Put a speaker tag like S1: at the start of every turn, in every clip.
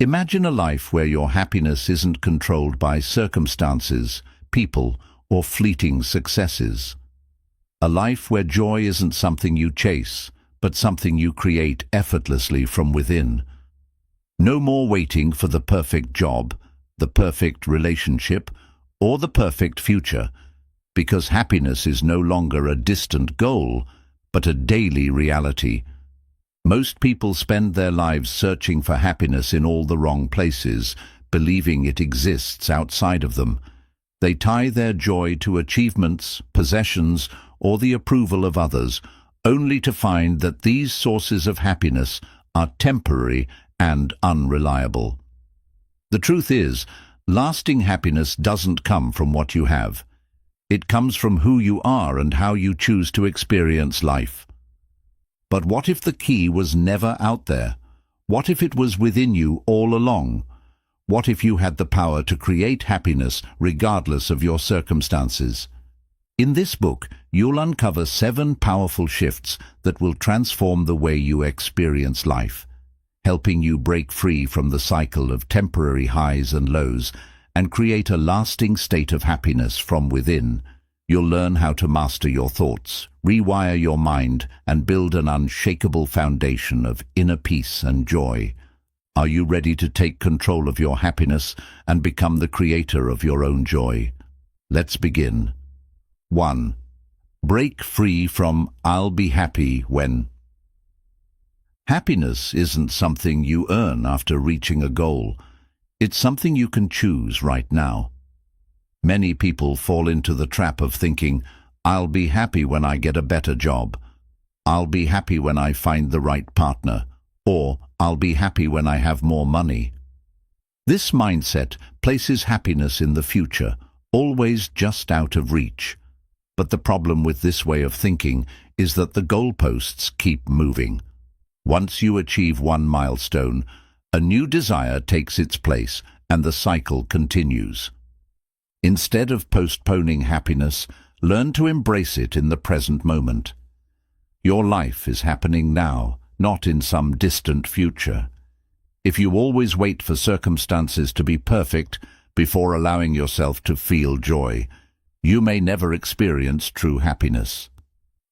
S1: Imagine a life where your happiness isn't controlled by circumstances, people, or fleeting successes. A life where joy isn't something you chase, but something you create effortlessly from within. No more waiting for the perfect job, the perfect relationship, or the perfect future, because happiness is no longer a distant goal, but a daily reality. Most people spend their lives searching for happiness in all the wrong places, believing it exists outside of them. They tie their joy to achievements, possessions, or the approval of others, only to find that these sources of happiness are temporary and unreliable. The truth is, lasting happiness doesn't come from what you have. It comes from who you are and how you choose to experience life. But what if the key was never out there? What if it was within you all along? What if you had the power to create happiness regardless of your circumstances? In this book, you'll uncover 7 powerful shifts that will transform the way you experience life, helping you break free from the cycle of temporary highs and lows and create a lasting state of happiness from within. You'll learn how to master your thoughts, rewire your mind, and build an unshakable foundation of inner peace and joy. Are you ready to take control of your happiness and become the creator of your own joy? Let's begin. 1. Break free from "I'll be happy when." Happiness isn't something you earn after reaching a goal. It's something you can choose right now. Many people fall into the trap of thinking, "I'll be happy when I get a better job. I'll be happy when I find the right partner," or "I'll be happy when I have more money." This mindset places happiness in the future, always just out of reach. But the problem with this way of thinking is that the goalposts keep moving. Once you achieve one milestone, a new desire takes its place and the cycle continues. Instead of postponing happiness, learn to embrace it in the present moment. Your life is happening now, not in some distant future. If you always wait for circumstances to be perfect before allowing yourself to feel joy, you may never experience true happiness.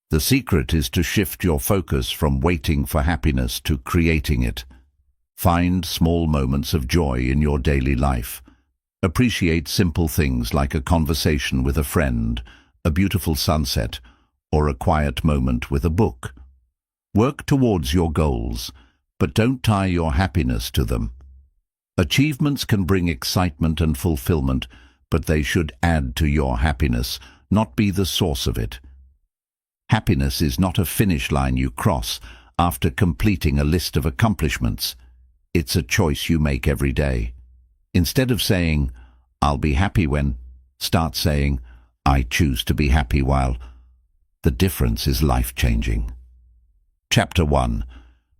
S1: The secret is to shift your focus from waiting for happiness to creating it. Find small moments of joy in your daily life. Appreciate simple things like a conversation with a friend, a beautiful sunset, or a quiet moment with a book. Work towards your goals, but don't tie your happiness to them. Achievements can bring excitement and fulfillment, but they should add to your happiness, not be the source of it. Happiness is not a finish line you cross after completing a list of accomplishments. It's a choice you make every day. Instead of saying, "I'll be happy when," start saying, "I choose to be happy while." The difference is life-changing. Chapter 1.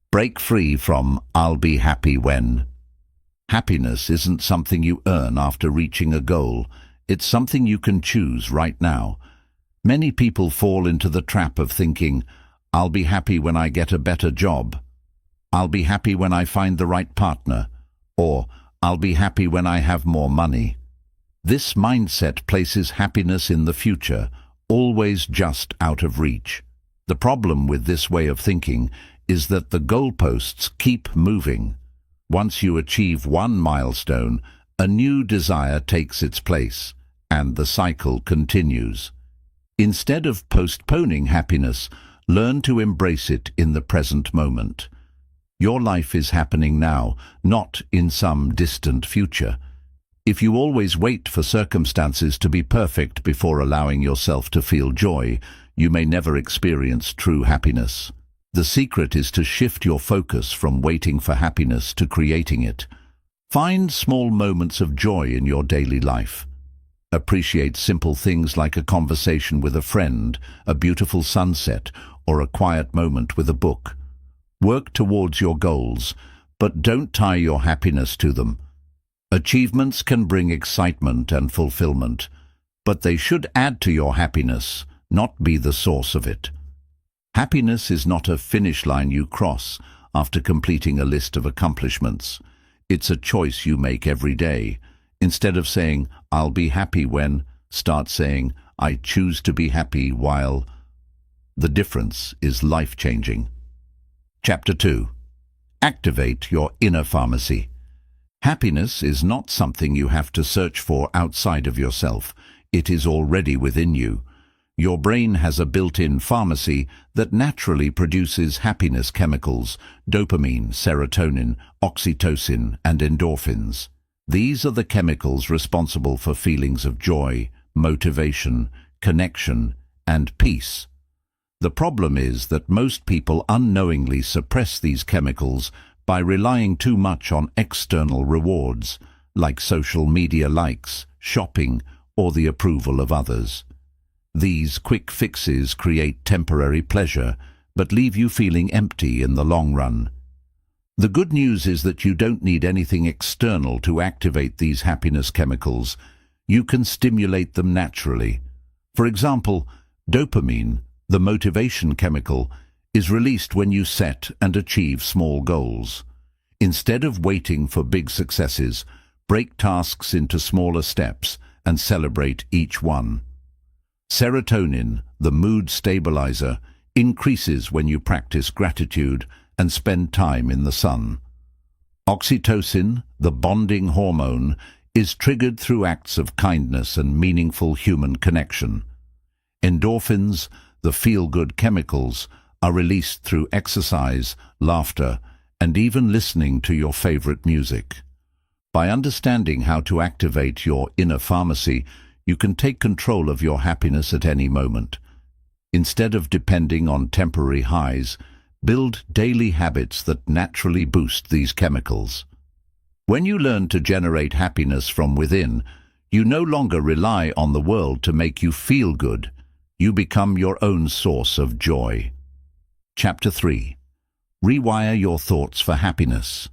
S1: Break free from "I'll be happy when." Happiness isn't something you earn after reaching a goal. It's something you can choose right now. Many people fall into the trap of thinking, "I'll be happy when I get a better job. I'll be happy when I find the right partner," or "I'll be happy when I have more money." This mindset places happiness in the future, always just out of reach. The problem with this way of thinking is that the goalposts keep moving. Once you achieve one milestone, a new desire takes its place, and the cycle continues. Instead of postponing happiness, learn to embrace it in the present moment. Your life is happening now, not in some distant future. If you always wait for circumstances to be perfect before allowing yourself to feel joy, you may never experience true happiness. The secret is to shift your focus from waiting for happiness to creating it. Find small moments of joy in your daily life. Appreciate simple things like a conversation with a friend, a beautiful sunset, or a quiet moment with a book. Work towards your goals, but don't tie your happiness to them. Achievements can bring excitement and fulfillment, but they should add to your happiness, not be the source of it. Happiness is not a finish line you cross after completing a list of accomplishments. It's a choice you make every day. Instead of saying, I'll be happy when, start saying, I choose to be happy while. The difference is life-changing. Chapter 2. Activate your inner pharmacy. Happiness is not something you have to search for outside of yourself. It is already within you. Your brain has a built-in pharmacy that naturally produces happiness chemicals, dopamine, serotonin, oxytocin, and endorphins. These are the chemicals responsible for feelings of joy, motivation, connection, and peace. The problem is that most people unknowingly suppress these chemicals by relying too much on external rewards, like social media likes, shopping, or the approval of others. These quick fixes create temporary pleasure, but leave you feeling empty in the long run. The good news is that you don't need anything external to activate these happiness chemicals. You can stimulate them naturally. For example, dopamine, the motivation chemical, is released when you set and achieve small goals. Instead of waiting for big successes, break tasks into smaller steps and celebrate each one. Serotonin, the mood stabilizer, increases when you practice gratitude and spend time in the sun. Oxytocin, the bonding hormone, is triggered through acts of kindness and meaningful human connection. Endorphins, the feel-good chemicals, are released through exercise, laughter, and even listening to your favorite music. By understanding how to activate your inner pharmacy, you can take control of your happiness at any moment. Instead of depending on temporary highs, build daily habits that naturally boost these chemicals. When you learn to generate happiness from within, you no longer rely on the world to make you feel good. You become your own source of joy. Chapter 3. Rewire your thoughts for happiness.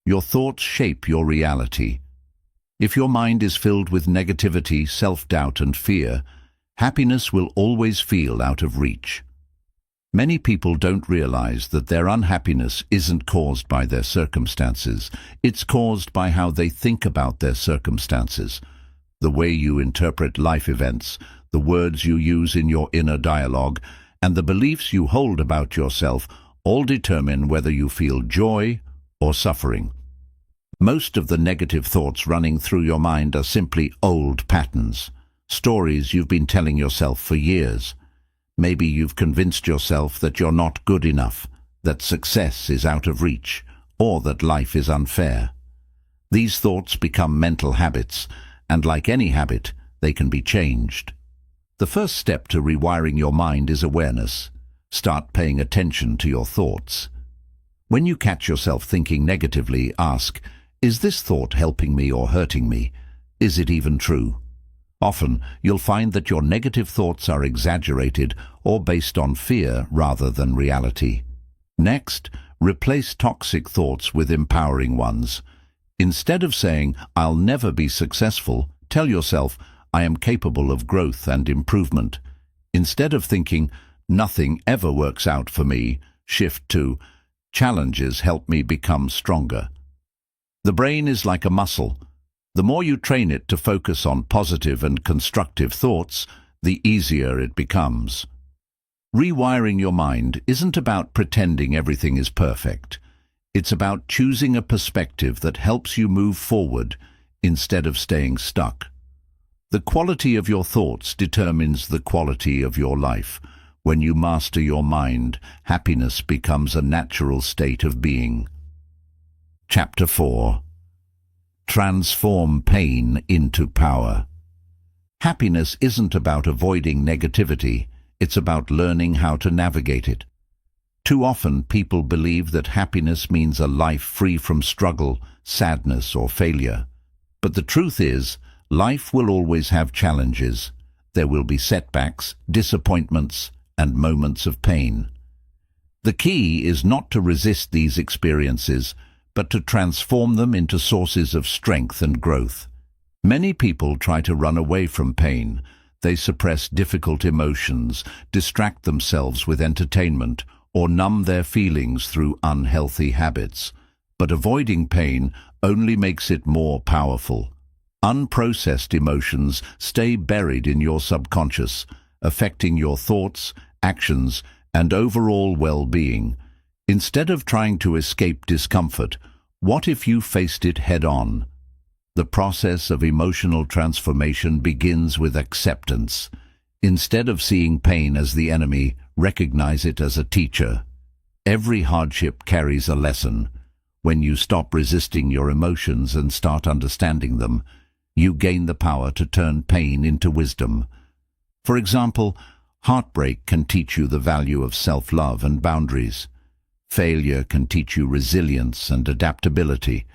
S1: Your thoughts shape your reality. If your mind is filled with negativity, self-doubt, and fear, happiness will always feel out of reach. Many people don't realize that their unhappiness isn't caused by their circumstances. It's caused by how they think about their circumstances. The way you interpret life events, the words you use in your inner dialogue, and the beliefs you hold about yourself all determine whether you feel joy or suffering. Most of the negative thoughts running through your mind are simply old patterns, stories you've been telling yourself for years. Maybe you've convinced yourself that you're not good enough, that success is out of reach, or that life is unfair. These thoughts become mental habits, and like any habit, they can be changed. The first step to rewiring your mind is awareness. Start paying attention to your thoughts. When you catch yourself thinking negatively, ask, is this thought helping me or hurting me? Is it even true? Often, you'll find that your negative thoughts are exaggerated or based on fear rather than reality. Next, replace toxic thoughts with empowering ones. Instead of saying, I'll never be successful, tell yourself, I am capable of growth and improvement. Instead of thinking, nothing ever works out for me, shift to, challenges help me become stronger. The brain is like a muscle. The more you train it to focus on positive and constructive thoughts, the easier it becomes. Rewiring your mind isn't about pretending everything is perfect. It's about choosing a perspective that helps you move forward instead of staying stuck. The quality of your thoughts determines the quality of your life. When you master your mind, happiness becomes a natural state of being. Chapter 4. Transform pain into power. Happiness isn't about avoiding negativity, it's about learning how to navigate it. Too often people believe that happiness means a life free from struggle, sadness, or failure. But the truth is, life will always have challenges. There will be setbacks, disappointments, and moments of pain. The key is not to resist these experiences, but to transform them into sources of strength and growth. Many people try to run away from pain. They suppress difficult emotions, distract themselves with entertainment, or numb their feelings through unhealthy habits. But avoiding pain only makes it more powerful. Unprocessed emotions stay buried in your subconscious, affecting your thoughts, actions, and overall well-being. Instead of trying to escape discomfort, what if you faced it head-on? The process of emotional transformation begins with acceptance. Instead of seeing pain as the enemy, recognize it as a teacher. Every hardship carries a lesson. When you stop resisting your emotions and start understanding them, you gain the power to turn pain into wisdom. For example, heartbreak can teach you the value of self-love and boundaries. Failure can teach you resilience and adaptability.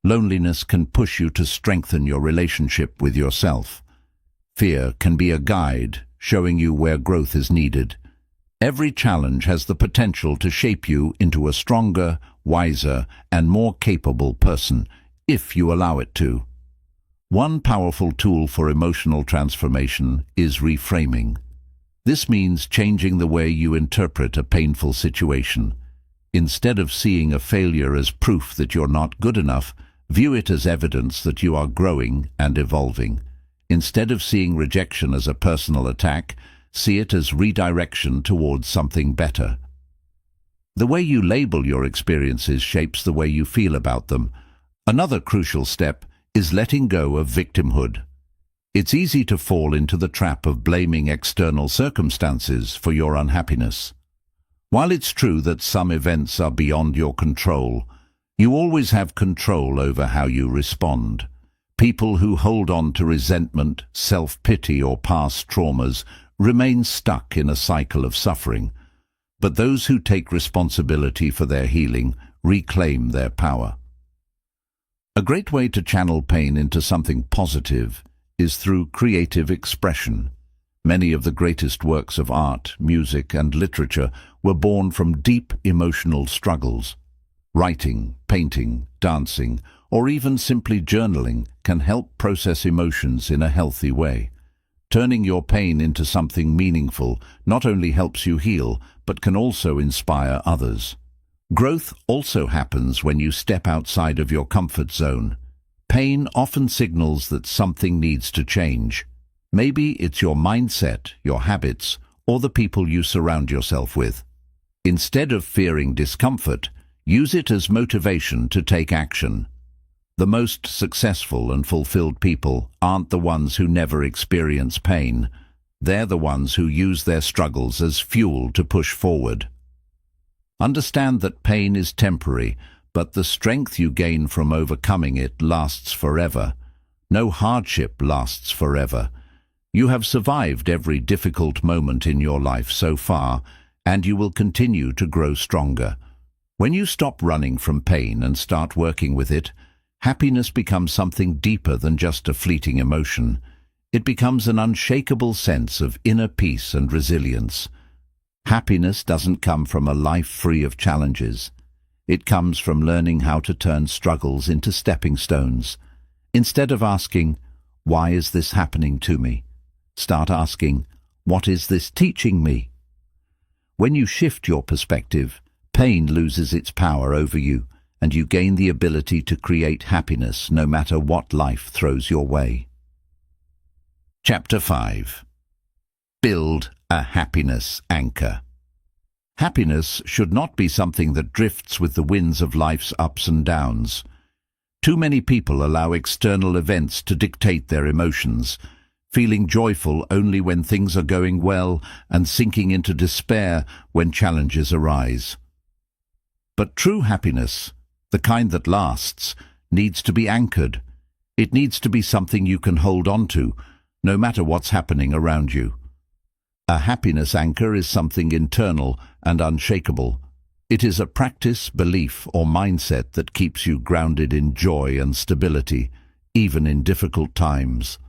S1: Loneliness can push you to strengthen your relationship with yourself. Fear can be a guide, showing you where growth is needed. Every challenge has the potential to shape you into a stronger, wiser, and more capable person, if you allow it to. One powerful tool for emotional transformation is reframing. This means changing the way you interpret a painful situation. Instead of seeing a failure as proof that you're not good enough, view it as evidence that you are growing and evolving. Instead of seeing rejection as a personal attack, see it as redirection towards something better. The way you label your experiences shapes the way you feel about them. Another crucial step is letting go of victimhood. It's easy to fall into the trap of blaming external circumstances for your unhappiness. While it's true that some events are beyond your control, you always have control over how you respond. People who hold on to resentment, self-pity, or past traumas remain stuck in a cycle of suffering. But those who take responsibility for their healing reclaim their power. A great way to channel pain into something positive is through creative expression. Many of the greatest works of art, music, and literature were born from deep emotional struggles. Writing, painting, dancing, or even simply journaling can help process emotions in a healthy way. Turning your pain into something meaningful not only helps you heal, but can also inspire others. Growth also happens when you step outside of your comfort zone. Pain often signals that something needs to change. Maybe it's your mindset, your habits, or the people you surround yourself with. Instead of fearing discomfort, use it as motivation to take action. The most successful and fulfilled people aren't the ones who never experience pain. They're the ones who use their struggles as fuel to push forward. Understand that pain is temporary, but the strength you gain from overcoming it lasts forever. No hardship lasts forever. You have survived every difficult moment in your life so far, and you will continue to grow stronger. When you stop running from pain and start working with it, happiness becomes something deeper than just a fleeting emotion. It becomes an unshakable sense of inner peace and resilience. Happiness doesn't come from a life free of challenges. It comes from learning how to turn struggles into stepping stones. Instead of asking, "Why is this happening to me?" start asking, "What is this teaching me?" When you shift your perspective, pain loses its power over you, and you gain the ability to create happiness no matter what life throws your way. Chapter 5. Build a happiness anchor. Happiness should not be something that drifts with the winds of life's ups and downs. Too many people allow external events to dictate their emotions, feeling joyful only when things are going well and sinking into despair when challenges arise. But true happiness, the kind that lasts, needs to be anchored. It needs to be something you can hold on to, no matter what's happening around you. A happiness anchor is something internal and unshakable. It is a practice, belief, or mindset that keeps you grounded in joy and stability, even in difficult times.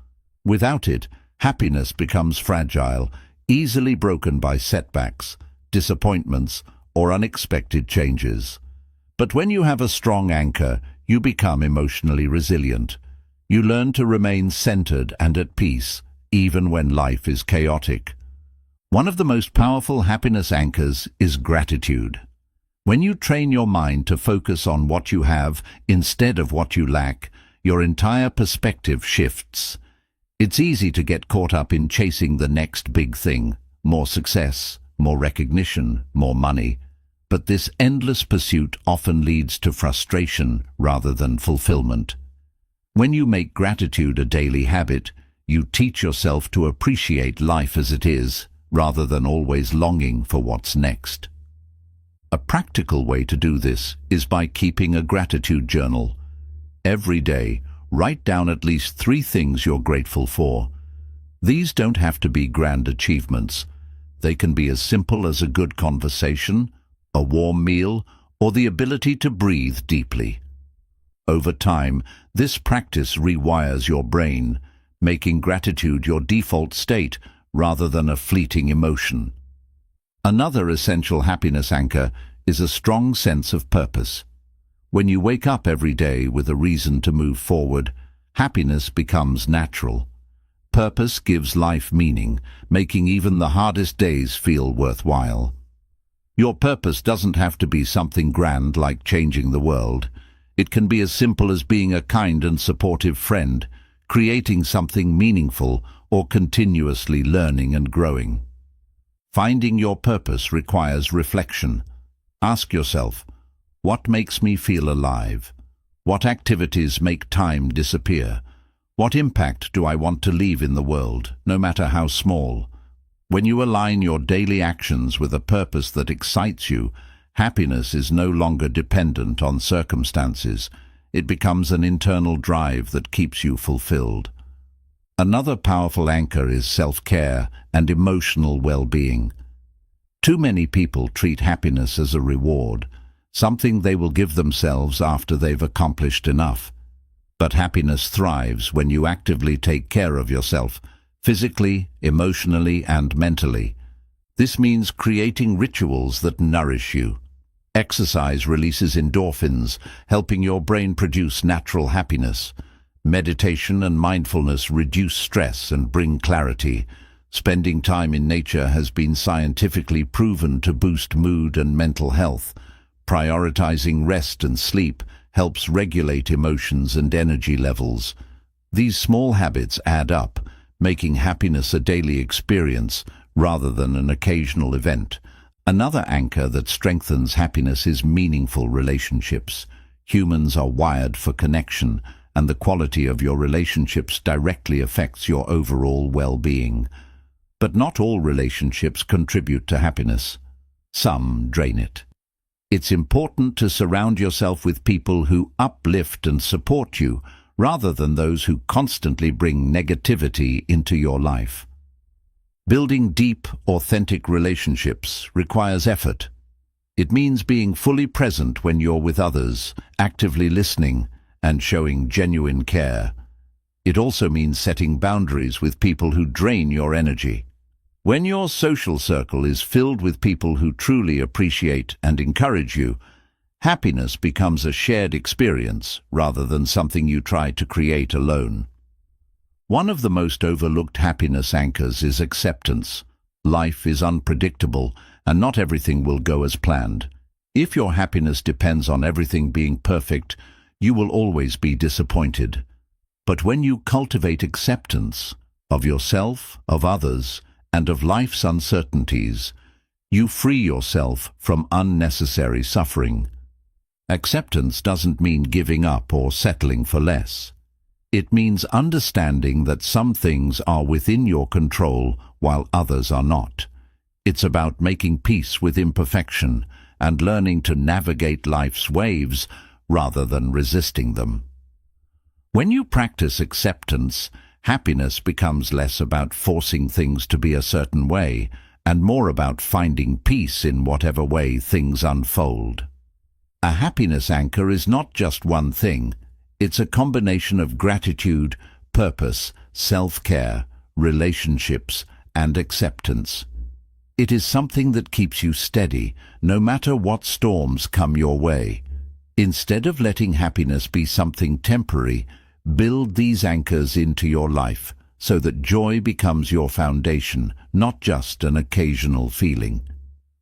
S1: Without it, happiness becomes fragile, easily broken by setbacks, disappointments, or unexpected changes. But when you have a strong anchor, you become emotionally resilient. You learn to remain centered and at peace, even when life is chaotic. One of the most powerful happiness anchors is gratitude. When you train your mind to focus on what you have instead of what you lack, your entire perspective shifts. It's easy to get caught up in chasing the next big thing, more success, more recognition, more money. But this endless pursuit often leads to frustration rather than fulfillment. When you make gratitude a daily habit, you teach yourself to appreciate life as it is, rather than always longing for what's next. A practical way to do this is by keeping a gratitude journal. Every day, write down at least 3 things you're grateful for. These don't have to be grand achievements. They can be as simple as a good conversation, a warm meal, or the ability to breathe deeply. Over time, this practice rewires your brain, making gratitude your default state rather than a fleeting emotion. Another essential happiness anchor is a strong sense of purpose. When you wake up every day with a reason to move forward, happiness becomes natural. Purpose gives life meaning, making even the hardest days feel worthwhile. Your purpose doesn't have to be something grand like changing the world. It can be as simple as being a kind and supportive friend, creating something meaningful, or continuously learning and growing. Finding your purpose requires reflection. Ask yourself, what makes me feel alive? What activities make time disappear? What impact do I want to leave in the world, no matter how small? When you align your daily actions with a purpose that excites you, happiness is no longer dependent on circumstances. It becomes an internal drive that keeps you fulfilled. Another powerful anchor is self-care and emotional well-being. Too many people treat happiness as a reward, something they will give themselves after they've accomplished enough. But happiness thrives when you actively take care of yourself, physically, emotionally, and mentally. This means creating rituals that nourish you. Exercise releases endorphins, helping your brain produce natural happiness. Meditation and mindfulness reduce stress and bring clarity. Spending time in nature has been scientifically proven to boost mood and mental health. Prioritizing rest and sleep helps regulate emotions and energy levels. These small habits add up, making happiness a daily experience rather than an occasional event. Another anchor that strengthens happiness is meaningful relationships. Humans are wired for connection, and the quality of your relationships directly affects your overall well-being. But not all relationships contribute to happiness. Some drain it. It's important to surround yourself with people who uplift and support you, rather than those who constantly bring negativity into your life. Building deep, authentic relationships requires effort. It means being fully present when you're with others, actively listening, and showing genuine care. It also means setting boundaries with people who drain your energy. When your social circle is filled with people who truly appreciate and encourage you, happiness becomes a shared experience rather than something you try to create alone. One of the most overlooked happiness anchors is acceptance. Life is unpredictable, and not everything will go as planned. If your happiness depends on everything being perfect, you will always be disappointed. But when you cultivate acceptance of yourself, of others, and of life's uncertainties, you free yourself from unnecessary suffering. Acceptance doesn't mean giving up or settling for less. It means understanding that some things are within your control while others are not. It's about making peace with imperfection and learning to navigate life's waves rather than resisting them. When you practice acceptance, happiness becomes less about forcing things to be a certain way and more about finding peace in whatever way things unfold. A happiness anchor is not just one thing. It's a combination of gratitude, purpose, self-care, relationships, and acceptance. It is something that keeps you steady, no matter what storms come your way. Instead of letting happiness be something temporary, build these anchors into your life so that joy becomes your foundation, not just an occasional feeling.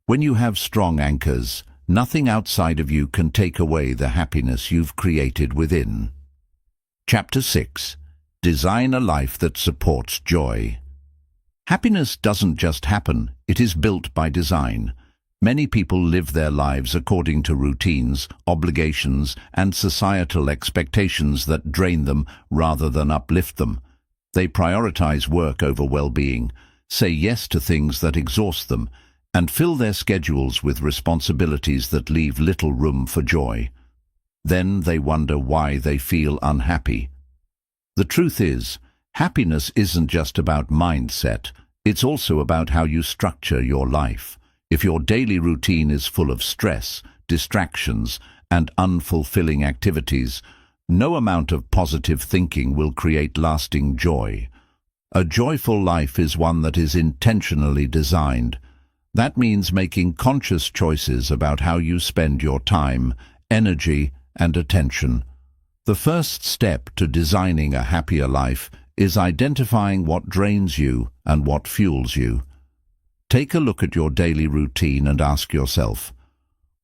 S1: When you have strong anchors, Nothing outside of you can take away the happiness you've created within. Chapter 6. Design a life that supports joy. Happiness doesn't just happen, it is built by design. Many people live their lives according to routines, obligations, and societal expectations that drain them rather than uplift them. They prioritize work over well-being, say yes to things that exhaust them, and fill their schedules with responsibilities that leave little room for joy. Then they wonder why they feel unhappy. The truth is, happiness isn't just about mindset, it's also about how you structure your life. If your daily routine is full of stress, distractions, and unfulfilling activities, no amount of positive thinking will create lasting joy. A joyful life is one that is intentionally designed. That means making conscious choices about how you spend your time, energy, and attention. The first step to designing a happier life is identifying what drains you and what fuels you. Take a look at your daily routine and ask yourself,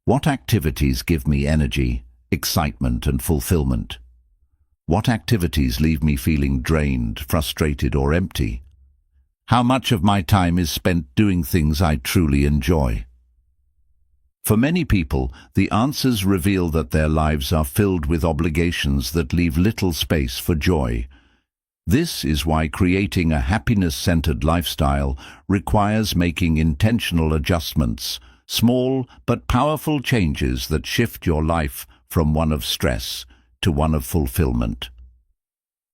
S1: what activities give me energy, excitement, and fulfillment? What activities leave me feeling drained, frustrated, or empty? How much of my time is spent doing things I truly enjoy? For many people, the answers reveal that their lives are filled with obligations that leave little space for joy. This is why creating a happiness-centered lifestyle requires making intentional adjustments, small but powerful changes that shift your life from one of stress to one of fulfillment.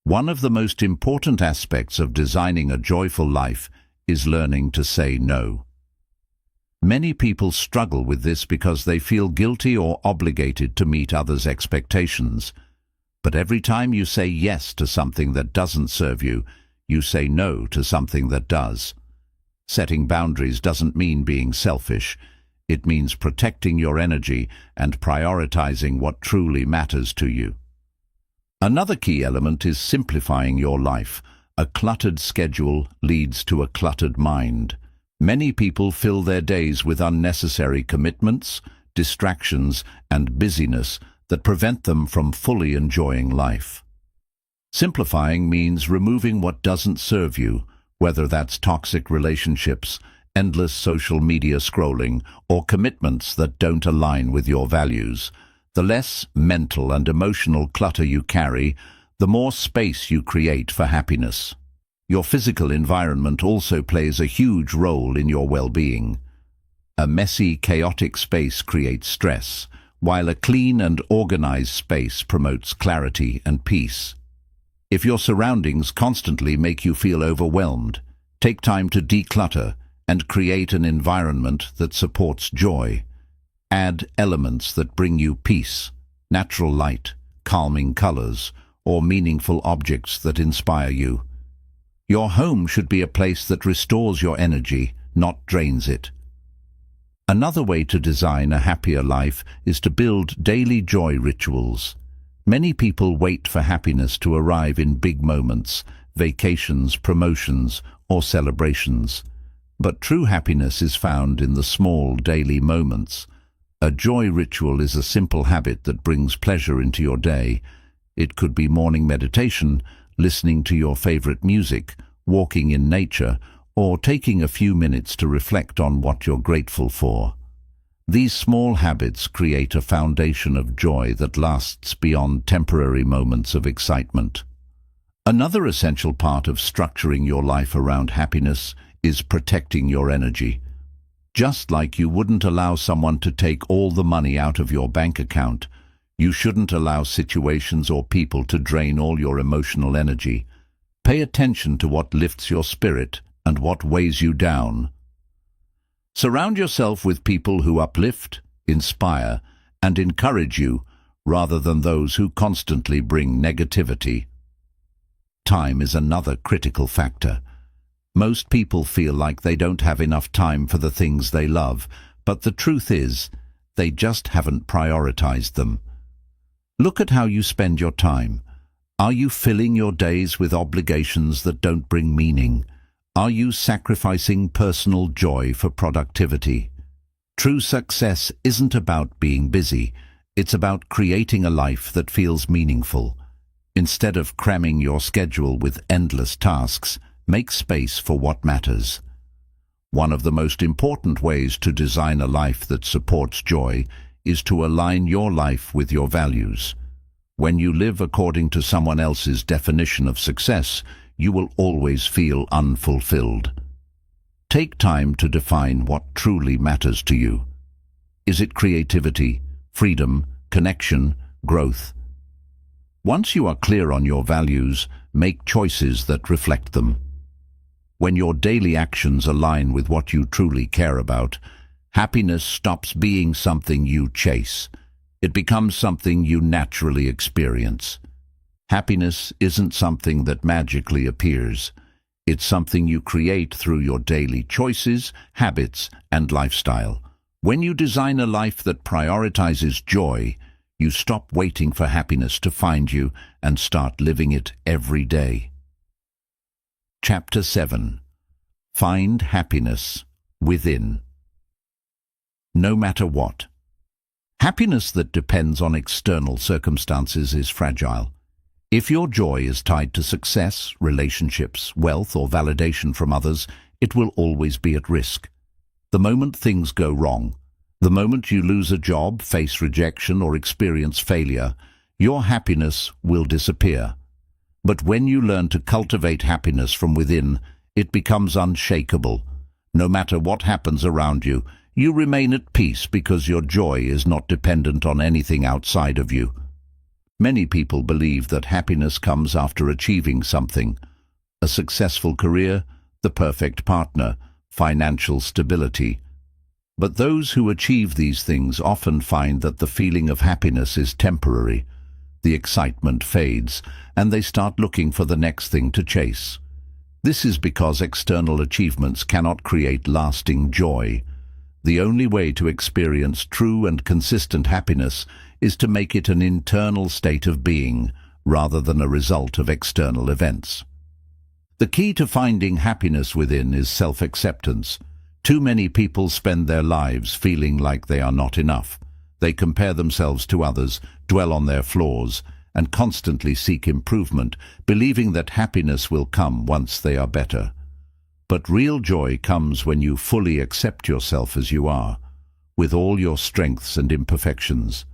S1: One of the most important aspects of designing a joyful life is learning to say no. Many people struggle with this because they feel guilty or obligated to meet others' expectations. But every time you say yes to something that doesn't serve you, you say no to something that does. Setting boundaries doesn't mean being selfish. It means protecting your energy and prioritizing what truly matters to you. Another key element is simplifying your life. A cluttered schedule leads to a cluttered mind. Many people fill their days with unnecessary commitments, distractions, and busyness that prevent them from fully enjoying life. Simplifying means removing what doesn't serve you, whether that's toxic relationships, endless social media scrolling, or commitments that don't align with your values. The less mental and emotional clutter you carry, the more space you create for happiness. Your physical environment also plays a huge role in your well-being. A messy, chaotic space creates stress, while a clean and organized space promotes clarity and peace. If your surroundings constantly make you feel overwhelmed, take time to declutter and create an environment that supports joy. Add elements that bring you peace, natural light, calming colors, or meaningful objects that inspire you. Your home should be a place that restores your energy, not drains it. Another way to design a happier life is to build daily joy rituals. Many people wait for happiness to arrive in big moments, vacations, promotions, or celebrations. But true happiness is found in the small daily moments. A joy ritual is a simple habit that brings pleasure into your day. It could be morning meditation, listening to your favorite music, walking in nature, or taking a few minutes to reflect on what you're grateful for. These small habits create a foundation of joy that lasts beyond temporary moments of excitement. Another essential part of structuring your life around happiness is protecting your energy. Just like you wouldn't allow someone to take all the money out of your bank account, you shouldn't allow situations or people to drain all your emotional energy. Pay attention to what lifts your spirit and what weighs you down. Surround yourself with people who uplift, inspire, and encourage you, rather than those who constantly bring negativity. Time is another critical factor. Most people feel like they don't have enough time for the things they love, but the truth is, they just haven't prioritized them. Look at how you spend your time. Are you filling your days with obligations that don't bring meaning? Are you sacrificing personal joy for productivity? True success isn't about being busy. It's about creating a life that feels meaningful. Instead of cramming your schedule with endless tasks, make space for what matters. One of the most important ways to design a life that supports joy is to align your life with your values. When you live according to someone else's definition of success, you will always feel unfulfilled. Take time to define what truly matters to you. Is it creativity, freedom, connection, growth? Once you are clear on your values, make choices that reflect them. When your daily actions align with what you truly care about, happiness stops being something you chase. It becomes something you naturally experience. Happiness isn't something that magically appears. It's something you create through your daily choices, habits, and lifestyle. When you design a life that prioritizes joy, you stop waiting for happiness to find you and start living it every day. Chapter 7. Find happiness within. No matter what. Happiness that depends on external circumstances is fragile. If your joy is tied to success, relationships, wealth, or validation from others, it will always be at risk. The moment things go wrong, the moment you lose a job, face rejection, or experience failure, your happiness will disappear. But when you learn to cultivate happiness from within, it becomes unshakable. No matter what happens around you, you remain at peace because your joy is not dependent on anything outside of you. Many people believe that happiness comes after achieving something: a successful career, the perfect partner, financial stability. But those who achieve these things often find that the feeling of happiness is temporary. The excitement fades, and they start looking for the next thing to chase. This is because external achievements cannot create lasting joy. The only way to experience true and consistent happiness is to make it an internal state of being, rather than a result of external events. The key to finding happiness within is self-acceptance. Too many people spend their lives feeling like they are not enough. They compare themselves to others, dwell on their flaws, and constantly seek improvement, believing that happiness will come once they are better. But real joy comes when you fully accept yourself as you are, with all your strengths and imperfections.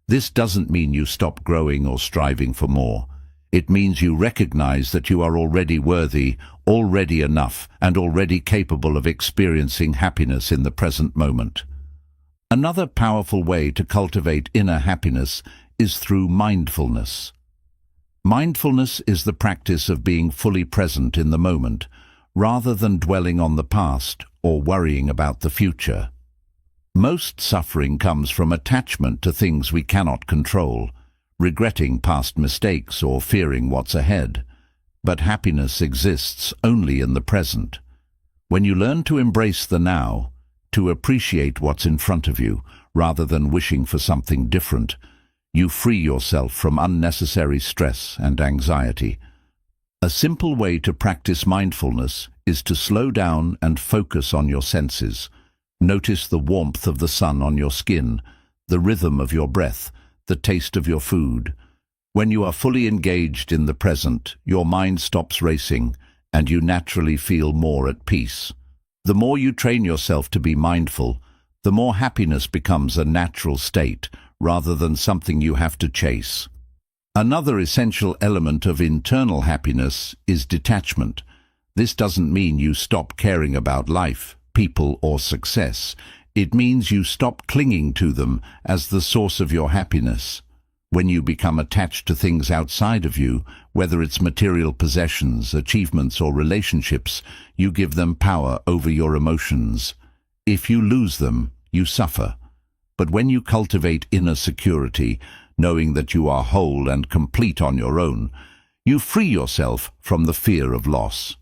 S1: This doesn't mean you stop growing or striving for more. It means you recognize that you are already worthy, already enough, and already capable of experiencing happiness in the present moment. Another powerful way to cultivate inner happiness is through mindfulness. Mindfulness is the practice of being fully present in the moment, rather than dwelling on the past or worrying about the future. Most suffering comes from attachment to things we cannot control, regretting past mistakes or fearing what's ahead. But happiness exists only in the present. When you learn to embrace the now, to appreciate what's in front of you, rather than wishing for something different, you free yourself from unnecessary stress and anxiety. A simple way to practice mindfulness is to slow down and focus on your senses. Notice the warmth of the sun on your skin, the rhythm of your breath, the taste of your food. When you are fully engaged in the present, your mind stops racing, and you naturally feel more at peace. The more you train yourself to be mindful, the more happiness becomes a natural state, rather than something you have to chase. Another essential element of internal happiness is detachment. This doesn't mean you stop caring about life, people, or success. It means you stop clinging to them as the source of your happiness. When you become attached to things outside of you, whether it's material possessions, achievements, or relationships, you give them power over your emotions. If you lose them, you suffer. But when you cultivate inner security, knowing that you are whole and complete on your own, you free yourself from the fear of loss.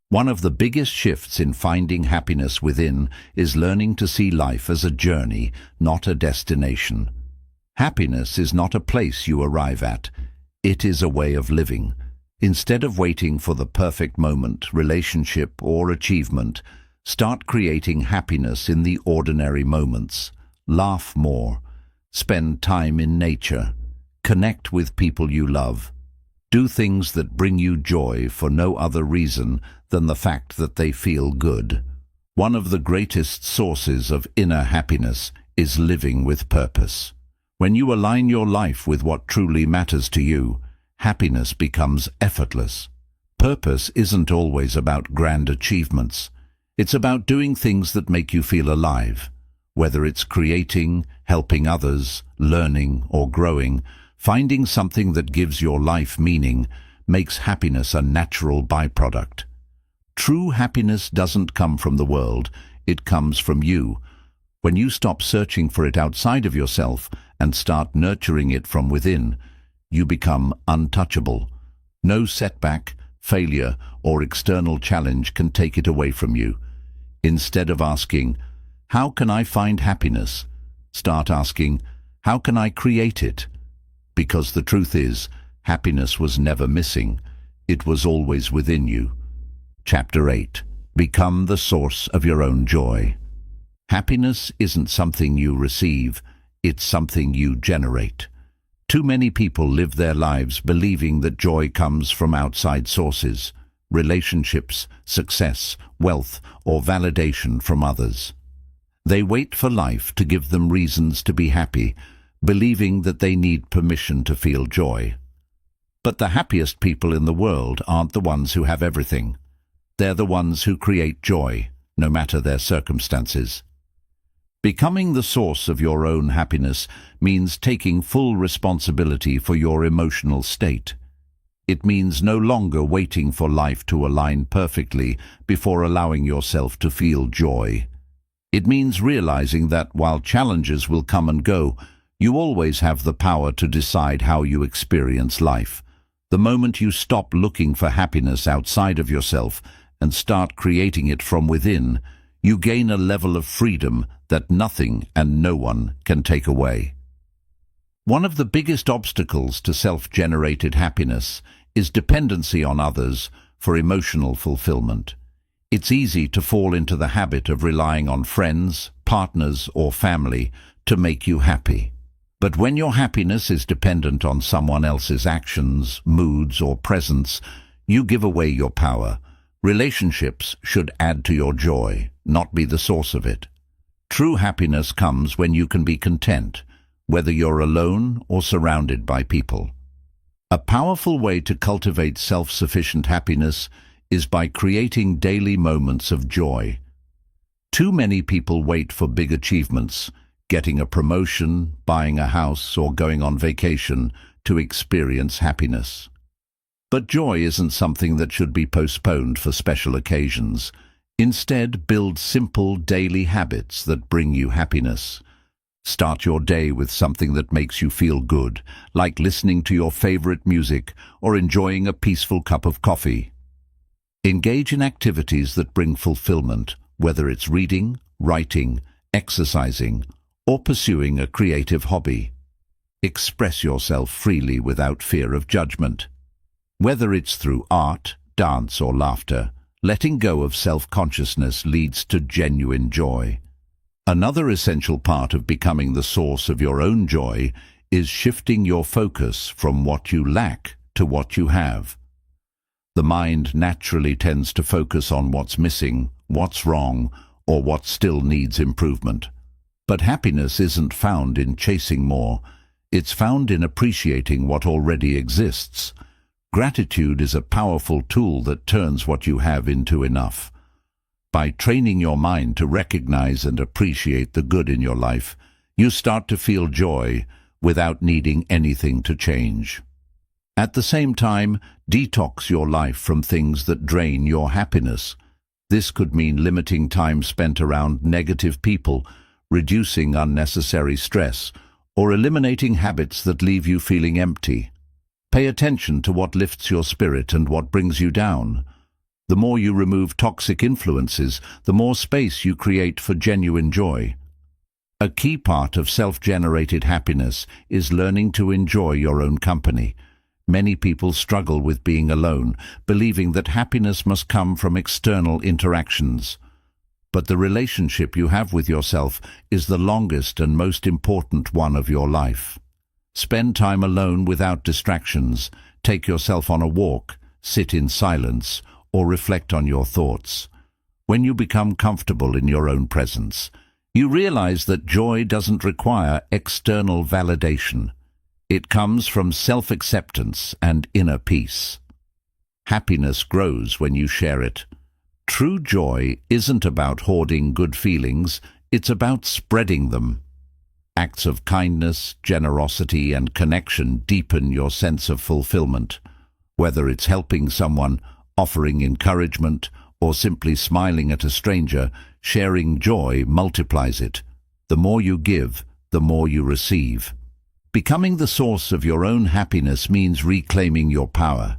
S1: One of the biggest shifts in finding happiness within is learning to see life as a journey, not a destination. Happiness is not a place you arrive at. It is a way of living. Instead of waiting for the perfect moment, relationship, or achievement, Start creating happiness in the ordinary moments. Laugh more. Spend time in nature. Connect with people you love. Do things that bring you joy for no other reason than the fact that they feel good. One of the greatest sources of inner happiness is living with purpose. When you align your life with what truly matters to you, happiness becomes effortless. Purpose isn't always about grand achievements. It's about doing things that make you feel alive. Whether it's creating, helping others, learning, or growing, finding something that gives your life meaning makes happiness a natural byproduct. True happiness doesn't come from the world, it comes from you. When you stop searching for it outside of yourself and start nurturing it from within, you become untouchable. No setback, failure, or external challenge can take it away from you. Instead of asking, "How can I find happiness?" start asking, "How can I create it?" Because the truth is, happiness was never missing. It was always within you. Chapter 8. Become the source of your own joy. Happiness isn't something you receive, it's something you generate. Too many people live their lives believing that joy comes from outside sources, relationships, success, wealth, or validation from others. They wait for life to give them reasons to be happy, believing that they need permission to feel joy. But the happiest people in the world aren't the ones who have everything. They're the ones who create joy, no matter their circumstances. Becoming the source of your own happiness means taking full responsibility for your emotional state. It means no longer waiting for life to align perfectly before allowing yourself to feel joy. It means realizing that while challenges will come and go, you always have the power to decide how you experience life. The moment you stop looking for happiness outside of yourself and start creating it from within, you gain a level of freedom that nothing and no one can take away. One of the biggest obstacles to self-generated happiness is dependency on others for emotional fulfillment. It's easy to fall into the habit of relying on friends, partners, or family to make you happy. But when your happiness is dependent on someone else's actions, moods, or presence, you give away your power. Relationships should add to your joy, not be the source of it. True happiness comes when you can be content, whether you're alone or surrounded by people. A powerful way to cultivate self-sufficient happiness is by creating daily moments of joy. Too many people wait for big achievements, getting a promotion, buying a house, or going on vacation to experience happiness. But joy isn't something that should be postponed for special occasions. Instead, build simple daily habits that bring you happiness. Start your day with something that makes you feel good, like listening to your favorite music or enjoying a peaceful cup of coffee. Engage in activities that bring fulfillment, whether it's reading, writing, exercising, or pursuing a creative hobby. Express yourself freely without fear of judgment. Whether it's through art, dance, or laughter, letting go of self-consciousness leads to genuine joy. Another essential part of becoming the source of your own joy is shifting your focus from what you lack to what you have. The mind naturally tends to focus on what's missing, what's wrong, or what still needs improvement. But happiness isn't found in chasing more, it's found in appreciating what already exists. Gratitude is a powerful tool that turns what you have into enough. By training your mind to recognize and appreciate the good in your life, you start to feel joy without needing anything to change. At the same time, detox your life from things that drain your happiness. This could mean limiting time spent around negative people, reducing unnecessary stress, or eliminating habits that leave you feeling empty. Pay attention to what lifts your spirit and what brings you down. The more you remove toxic influences, the more space you create for genuine joy. A key part of self-generated happiness is learning to enjoy your own company. Many people struggle with being alone, believing that happiness must come from external interactions. but the relationship you have with yourself is the longest and most important one of your life. Spend time alone without distractions. Take yourself on a walk, sit in silence, or reflect on your thoughts. When you become comfortable in your own presence, you realize that joy doesn't require external validation. It comes from self-acceptance and inner peace. Happiness grows when you share it. True joy isn't about hoarding good feelings, it's about spreading them. Acts of kindness, generosity, and connection deepen your sense of fulfillment. Whether it's helping someone, offering encouragement, or simply smiling at a stranger, sharing joy multiplies it. The more you give, the more you receive. Becoming the source of your own happiness means reclaiming your power.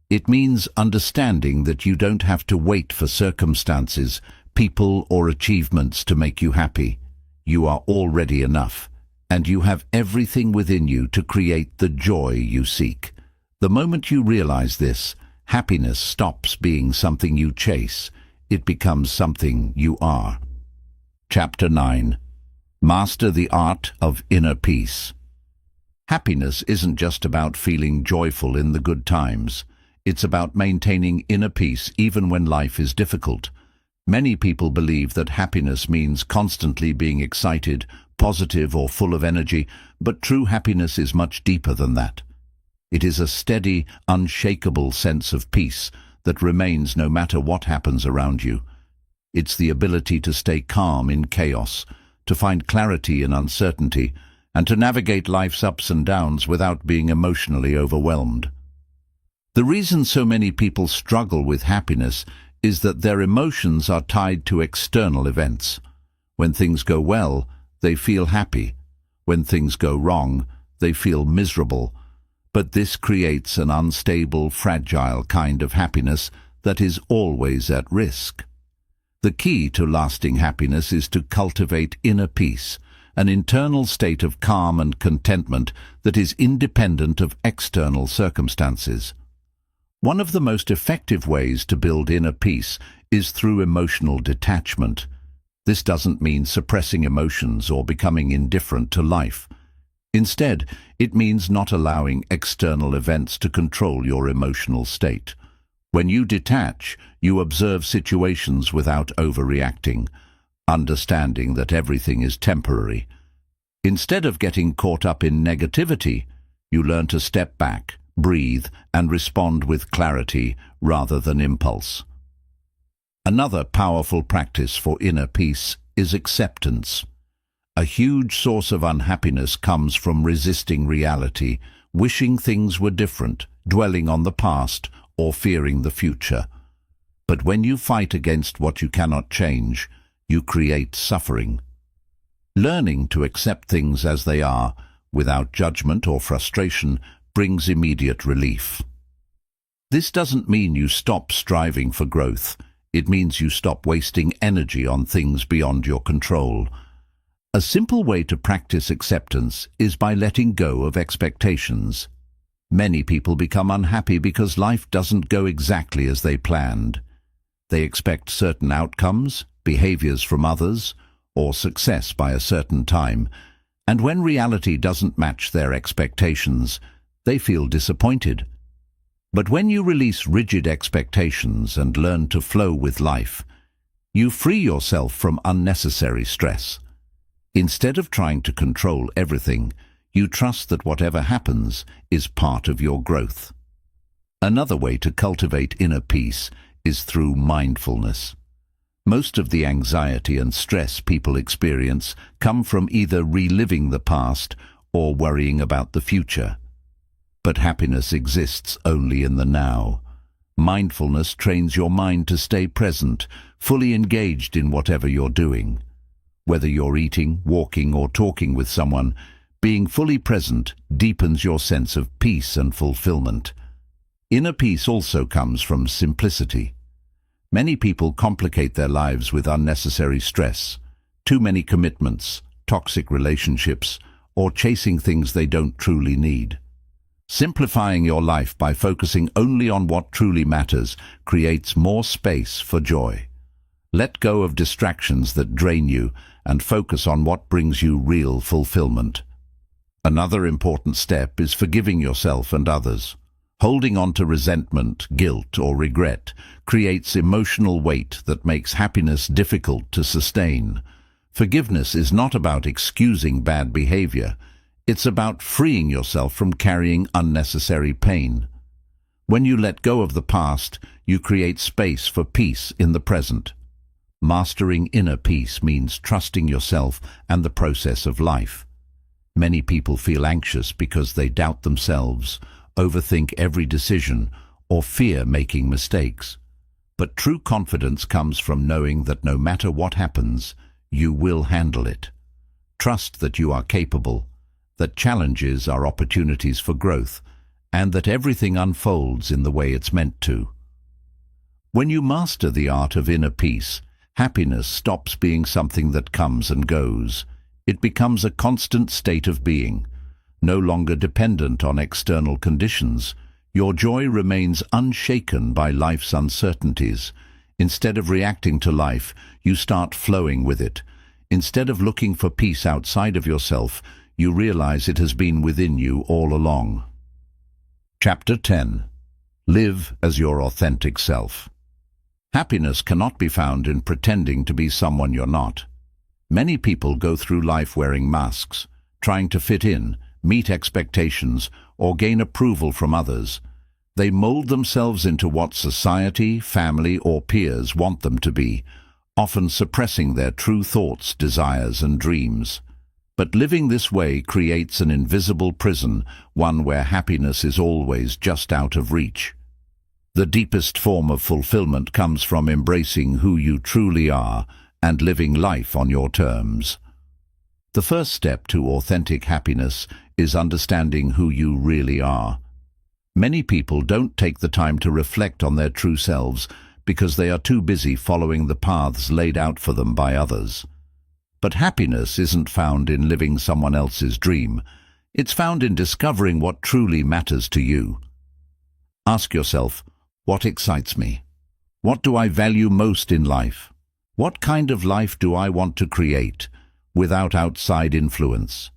S1: It means understanding that you don't have to wait for circumstances, people, or achievements to make you happy. You are already enough, and you have everything within you to create the joy you seek. The moment you realize this, happiness stops being something you chase. It becomes something you are. Chapter 9. Master the Art of Inner Peace. Happiness isn't just about feeling joyful in the good times. It's about maintaining inner peace even when life is difficult. Many people believe that happiness means constantly being excited, positive, or full of energy, but true happiness is much deeper than that. It is a steady, unshakable sense of peace that remains no matter what happens around you. It's the ability to stay calm in chaos, to find clarity in uncertainty, and to navigate life's ups and downs without being emotionally overwhelmed. The reason so many people struggle with happiness is that their emotions are tied to external events. When things go well, they feel happy. When things go wrong, they feel miserable. But this creates an unstable, fragile kind of happiness that is always at risk. The key to lasting happiness is to cultivate inner peace, an internal state of calm and contentment that is independent of external circumstances. One of the most effective ways to build inner peace is through emotional detachment. This doesn't mean suppressing emotions or becoming indifferent to life. Instead, it means not allowing external events to control your emotional state. When you detach, you observe situations without overreacting, understanding that everything is temporary. Instead of getting caught up in negativity, you learn to step back, breathe, and respond with clarity rather than impulse. Another powerful practice for inner peace is acceptance. A huge source of unhappiness comes from resisting reality, wishing things were different, dwelling on the past, or fearing the future. But when you fight against what you cannot change, you create suffering. Learning to accept things as they are, without judgment or frustration, brings immediate relief. This doesn't mean you stop striving for growth. It means you stop wasting energy on things beyond your control. A simple way to practice acceptance is by letting go of expectations. Many people become unhappy because life doesn't go exactly as they planned. They expect certain outcomes, behaviors from others, or success by a certain time, and when reality doesn't match their expectations, they feel disappointed. But when you release rigid expectations and learn to flow with life, you free yourself from unnecessary stress. Instead of trying to control everything, you trust that whatever happens is part of your growth. Another way to cultivate inner peace is through mindfulness. Most of the anxiety and stress people experience come from either reliving the past or worrying about the future. But happiness exists only in the now. Mindfulness trains your mind to stay present, fully engaged in whatever you're doing. Whether you're eating, walking, or talking with someone, being fully present deepens your sense of peace and fulfillment. Inner peace also comes from simplicity. Many people complicate their lives with unnecessary stress, too many commitments, toxic relationships, or chasing things they don't truly need. Simplifying your life by focusing only on what truly matters creates more space for joy. Let go of distractions that drain you and focus on what brings you real fulfillment. Another important step is forgiving yourself and others. Holding on to resentment, guilt, or regret creates emotional weight that makes happiness difficult to sustain. Forgiveness is not about excusing bad behavior. It's about freeing yourself from carrying unnecessary pain. When you let go of the past, you create space for peace in the present. Mastering inner peace means trusting yourself and the process of life. Many people feel anxious because they doubt themselves, overthink every decision, or fear making mistakes. But true confidence comes from knowing that no matter what happens, you will handle it. Trust that you are capable, that challenges are opportunities for growth, and that everything unfolds in the way it's meant to. When you master the art of inner peace, happiness stops being something that comes and goes. It becomes a constant state of being, no longer dependent on external conditions. Your joy remains unshaken by life's uncertainties. Instead of reacting to life, you start flowing with it. Instead of looking for peace outside of yourself, you realize it has been within you all along. Chapter 10. Live as your authentic self. Happiness cannot be found in pretending to be someone you're not. Many people go through life wearing masks, trying to fit in, meet expectations, or gain approval from others. They mold themselves into what society, family, or peers want them to be, often suppressing their true thoughts, desires, and dreams. But living this way creates an invisible prison, one where happiness is always just out of reach. The deepest form of fulfillment comes from embracing who you truly are and living life on your terms. The first step to authentic happiness is understanding who you really are. Many people don't take the time to reflect on their true selves because they are too busy following the paths laid out for them by others. But happiness isn't found in living someone else's dream. It's found in discovering what truly matters to you. Ask yourself, what excites me? What do I value most in life? What kind of life do I want to create, without outside influence?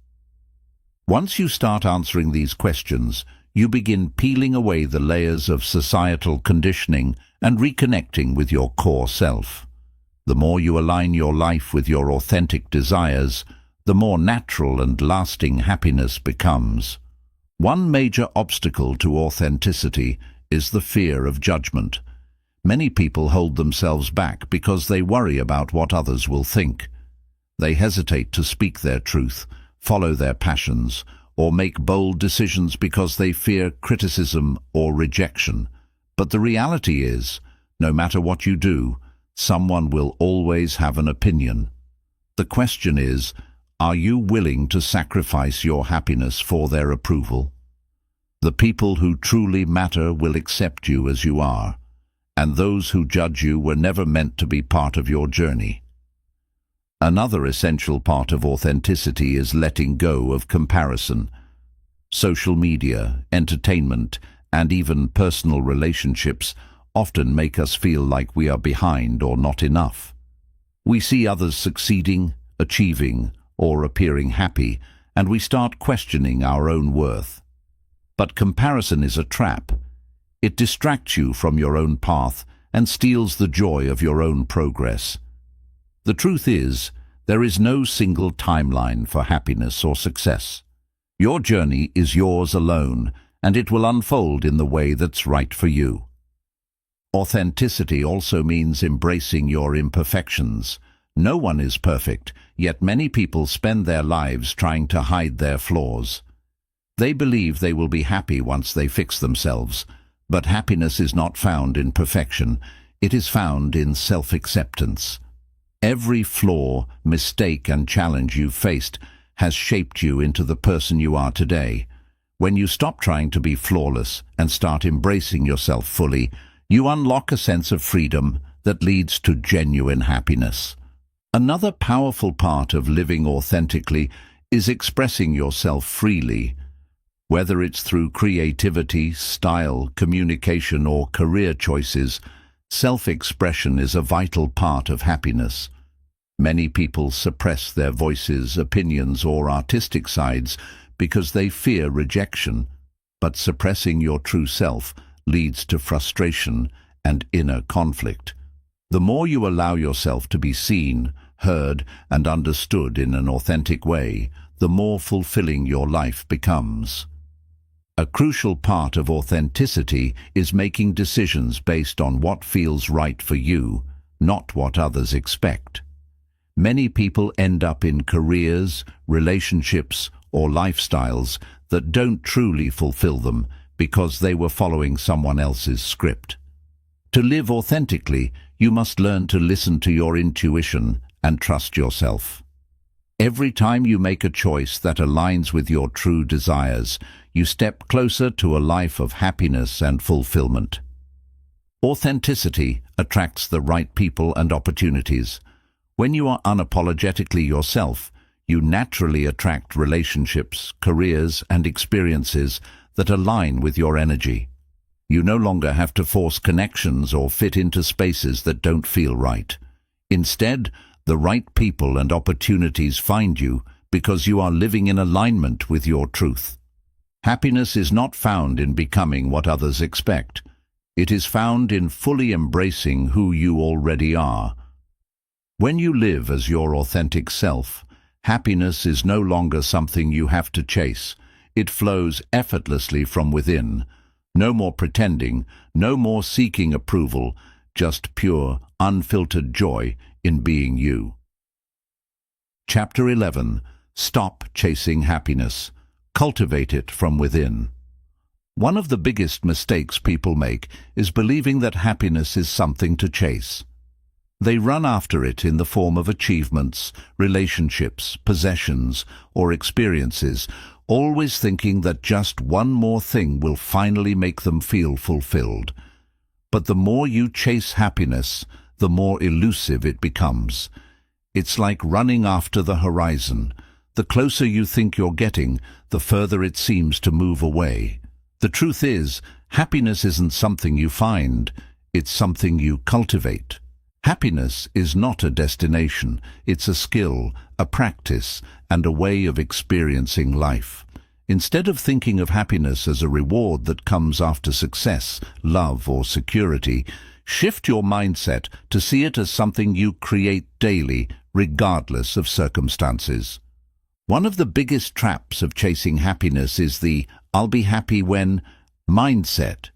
S1: Once you start answering these questions, you begin peeling away the layers of societal conditioning and reconnecting with your core self. The more you align your life with your authentic desires, the more natural and lasting happiness becomes. One major obstacle to authenticity is the fear of judgment. Many people hold themselves back because they worry about what others will think. They hesitate to speak their truth, follow their passions, or make bold decisions because they fear criticism or rejection. But the reality is, no matter what you do, someone will always have an opinion. The question is, are you willing to sacrifice your happiness for their approval? The people who truly matter will accept you as you are, and those who judge you were never meant to be part of your journey. Another essential part of authenticity is letting go of comparison. Social media, entertainment, and even personal relationships often make us feel like we are behind or not enough. We see others succeeding, achieving, or appearing happy, and we start questioning our own worth. But comparison is a trap. It distracts you from your own path and steals the joy of your own progress. The truth is, there is no single timeline for happiness or success. Your journey is yours alone, and it will unfold in the way that's right for you. Authenticity also means embracing your imperfections. No one is perfect, yet many people spend their lives trying to hide their flaws. They believe they will be happy once they fix themselves, but happiness is not found in perfection. It is found in self-acceptance. Every flaw, mistake, and challenge you've faced has shaped you into the person you are today. When you stop trying to be flawless and start embracing yourself fully, you unlock a sense of freedom that leads to genuine happiness. Another powerful part of living authentically is expressing yourself freely. Whether it's through creativity, style, communication, or career choices, Self-expression is a vital part of happiness. Many people suppress their voices, opinions, or artistic sides because they fear rejection, but suppressing your true self leads to frustration and inner conflict. The more you allow yourself to be seen, heard, and understood in an authentic way, the more fulfilling your life becomes. A crucial part of authenticity is making decisions based on what feels right for you, not what others expect. Many people end up in careers, relationships, or lifestyles that don't truly fulfill them because they were following someone else's script. To live authentically, you must learn to listen to your intuition and trust yourself. Every time you make a choice that aligns with your true desires, you step closer to a life of happiness and fulfillment. Authenticity attracts the right people and opportunities. When you are unapologetically yourself, you naturally attract relationships, careers, and experiences that align with your energy. You no longer have to force connections or fit into spaces that don't feel right. Instead, the right people and opportunities find you because you are living in alignment with your truth. Happiness is not found in becoming what others expect. It is found in fully embracing who you already are. When you live as your authentic self, happiness is no longer something you have to chase. It flows effortlessly from within. No more pretending, no more seeking approval, just pure, unfiltered joy in being you. Chapter 11. Stop chasing happiness. Cultivate it from within. One of the biggest mistakes people make is believing that happiness is something to chase. They run after it in the form of achievements, relationships, possessions, or experiences, always thinking that just one more thing will finally make them feel fulfilled. But the more you chase happiness, the more elusive it becomes. It's like running after the horizon. The closer you think you're getting, the further it seems to move away. The truth is, happiness isn't something you find, it's something you cultivate. Happiness is not a destination, it's a skill, a practice, and a way of experiencing life. Instead of thinking of happiness as a reward that comes after success, love, or security, shift your mindset to see it as something you create daily, regardless of circumstances. One of the biggest traps of chasing happiness is the "I'll be happy when" mindset.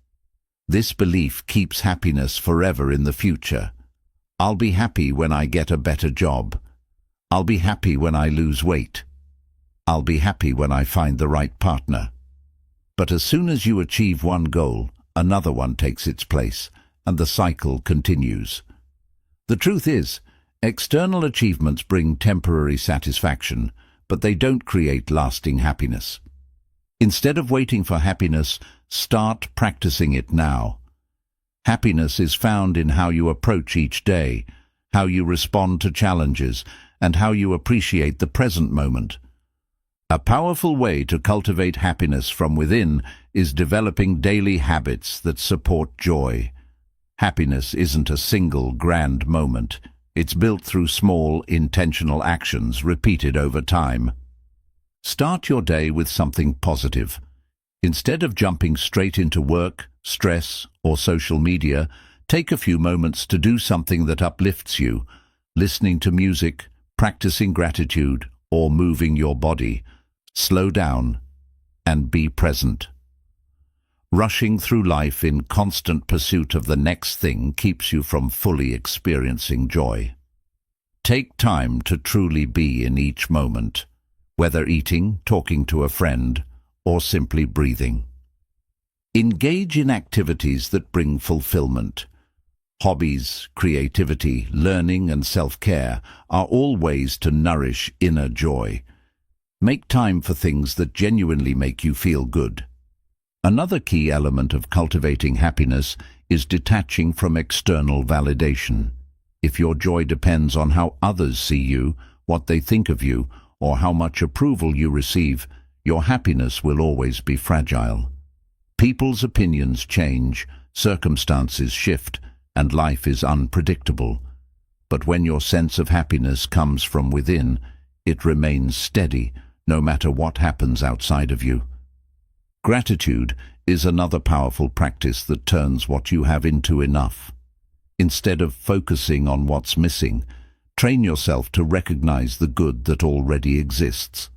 S1: This belief keeps happiness forever in the future. I'll be happy when I get a better job. I'll be happy when I lose weight. I'll be happy when I find the right partner. But as soon as you achieve one goal, another one takes its place, and the cycle continues. The truth is, external achievements bring temporary satisfaction, but they don't create lasting happiness. Instead of waiting for happiness, start practicing it now. Happiness is found in how you approach each day, how you respond to challenges, and how you appreciate the present moment. A powerful way to cultivate happiness from within is developing daily habits that support joy. Happiness isn't a single grand moment. It's built through small, intentional actions repeated over time. Start your day with something positive. Instead of jumping straight into work, stress, or social media, take a few moments to do something that uplifts you, listening to music, practicing gratitude, or moving your body. Slow down and be present. Rushing through life in constant pursuit of the next thing keeps you from fully experiencing joy. Take time to truly be in each moment, whether eating, talking to a friend, or simply breathing. Engage in activities that bring fulfillment. Hobbies, creativity, learning, and self-care are all ways to nourish inner joy. Make time for things that genuinely make you feel good. Another key element of cultivating happiness is detaching from external validation. If your joy depends on how others see you, what they think of you, or how much approval you receive, your happiness will always be fragile. People's opinions change, circumstances shift, and life is unpredictable. But when your sense of happiness comes from within, it remains steady, no matter what happens outside of you. Gratitude is another powerful practice that turns what you have into enough. Instead of focusing on what's missing, train yourself to recognize the good that already exists.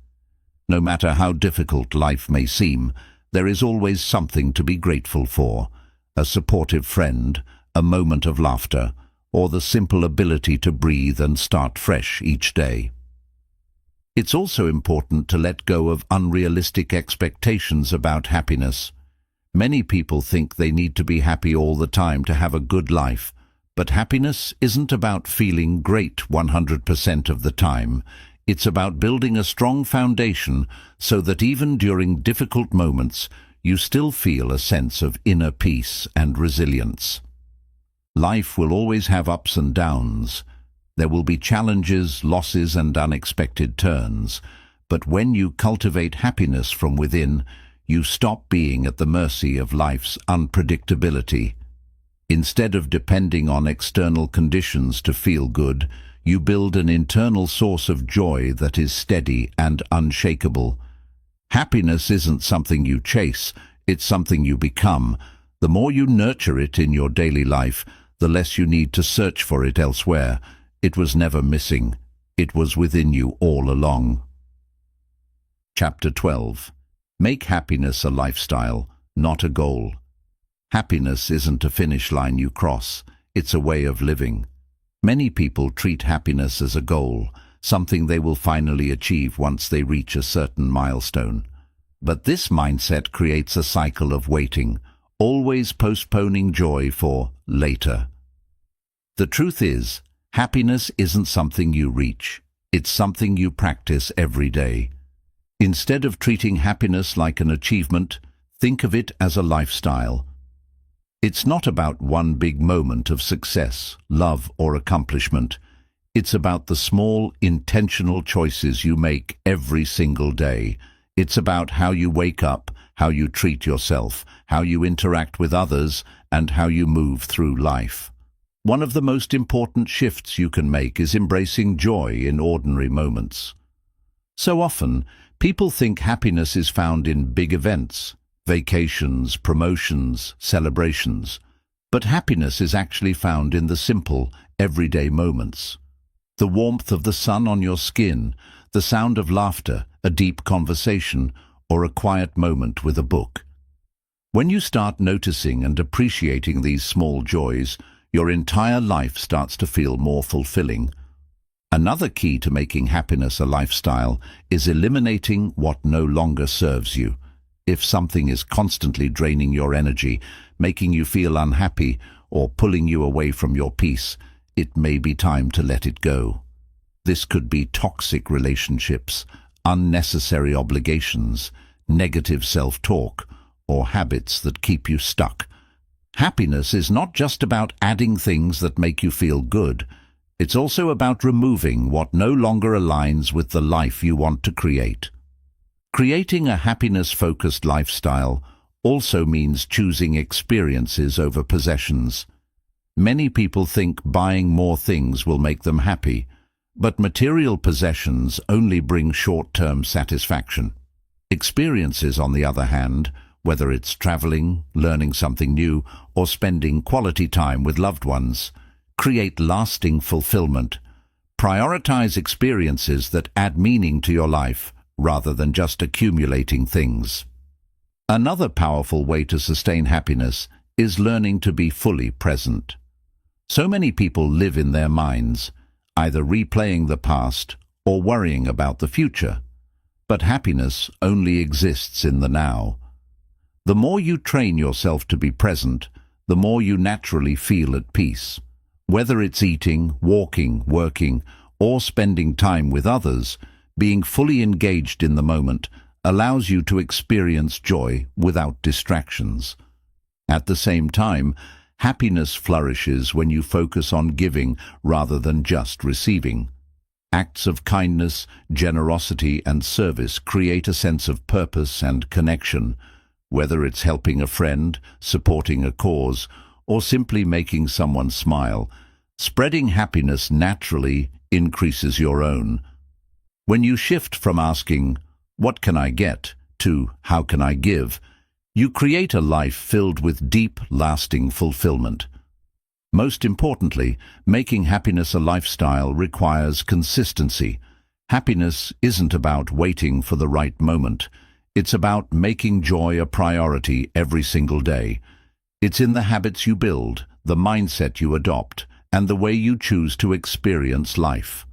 S1: No matter how difficult life may seem, there is always something to be grateful for: a supportive friend, a moment of laughter, or the simple ability to breathe and start fresh each day. It's also important to let go of unrealistic expectations about happiness. Many people think they need to be happy all the time to have a good life, but happiness isn't about feeling great 100% of the time. It's about building a strong foundation so that even during difficult moments, you still feel a sense of inner peace and resilience. Life will always have ups and downs. There will be challenges, losses, and unexpected turns. But when you cultivate happiness from within, you stop being at the mercy of life's unpredictability. Instead of depending on external conditions to feel good, you build an internal source of joy that is steady and unshakable. Happiness isn't something you chase, it's something you become. The more you nurture it in your daily life, the less you need to search for it elsewhere. It was never missing. It was within you all along. Chapter 12. Make happiness a lifestyle, not a goal. Happiness isn't a finish line you cross, it's a way of living. Many people treat happiness as a goal, something they will finally achieve once they reach a certain milestone. But this mindset creates a cycle of waiting, always postponing joy for later. The truth is, happiness isn't something you reach, it's something you practice every day. Instead of treating happiness like an achievement, think of it as a lifestyle. It's not about one big moment of success, love, or accomplishment. It's about the small, intentional choices you make every single day. It's about how you wake up, how you treat yourself, how you interact with others, and how you move through life. One of the most important shifts you can make is embracing joy in ordinary moments. So often, people think happiness is found in big events, vacations, promotions, celebrations. But happiness is actually found in the simple, everyday moments. The warmth of the sun on your skin, the sound of laughter, a deep conversation, or a quiet moment with a book. When you start noticing and appreciating these small joys, your entire life starts to feel more fulfilling. Another key to making happiness a lifestyle is eliminating what no longer serves you. If something is constantly draining your energy, making you feel unhappy, or pulling you away from your peace, it may be time to let it go. This could be toxic relationships, unnecessary obligations, negative self-talk, or habits that keep you stuck. Happiness is not just about adding things that make you feel good. It's also about removing what no longer aligns with the life you want to create. Creating a happiness-focused lifestyle also means choosing experiences over possessions. Many people think buying more things will make them happy, but material possessions only bring short-term satisfaction. Experiences, on the other hand, whether it's traveling, learning something new, or spending quality time with loved ones, create lasting fulfillment. Prioritize experiences that add meaning to your life, rather than just accumulating things. Another powerful way to sustain happiness is learning to be fully present. So many people live in their minds, either replaying the past or worrying about the future. But happiness only exists in the now. The more you train yourself to be present, the more you naturally feel at peace. Whether it's eating, walking, working, or spending time with others, being fully engaged in the moment allows you to experience joy without distractions. At the same time, happiness flourishes when you focus on giving rather than just receiving. Acts of kindness, generosity, and service create a sense of purpose and connection. Whether it's helping a friend, supporting a cause, or simply making someone smile, spreading happiness naturally increases your own. When you shift from asking, "What can I get?" to "How can I give?" you create a life filled with deep, lasting fulfillment. Most importantly, making happiness a lifestyle requires consistency. Happiness isn't about waiting for the right moment. It's about making joy a priority every single day. It's in the habits you build, the mindset you adopt, and the way you choose to experience life.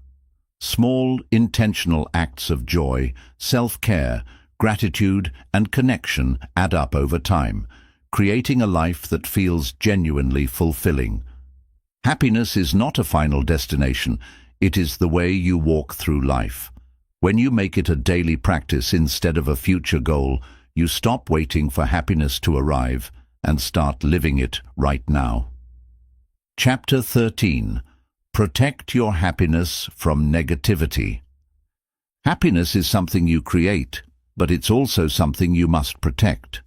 S1: Small, intentional acts of joy, self-care, gratitude, and connection add up over time, creating a life that feels genuinely fulfilling. Happiness is not a final destination, it is the way you walk through life. When you make it a daily practice instead of a future goal, you stop waiting for happiness to arrive and start living it right now. Chapter 13. Protect your happiness from negativity. Happiness is something you create, but it's also something you must protect.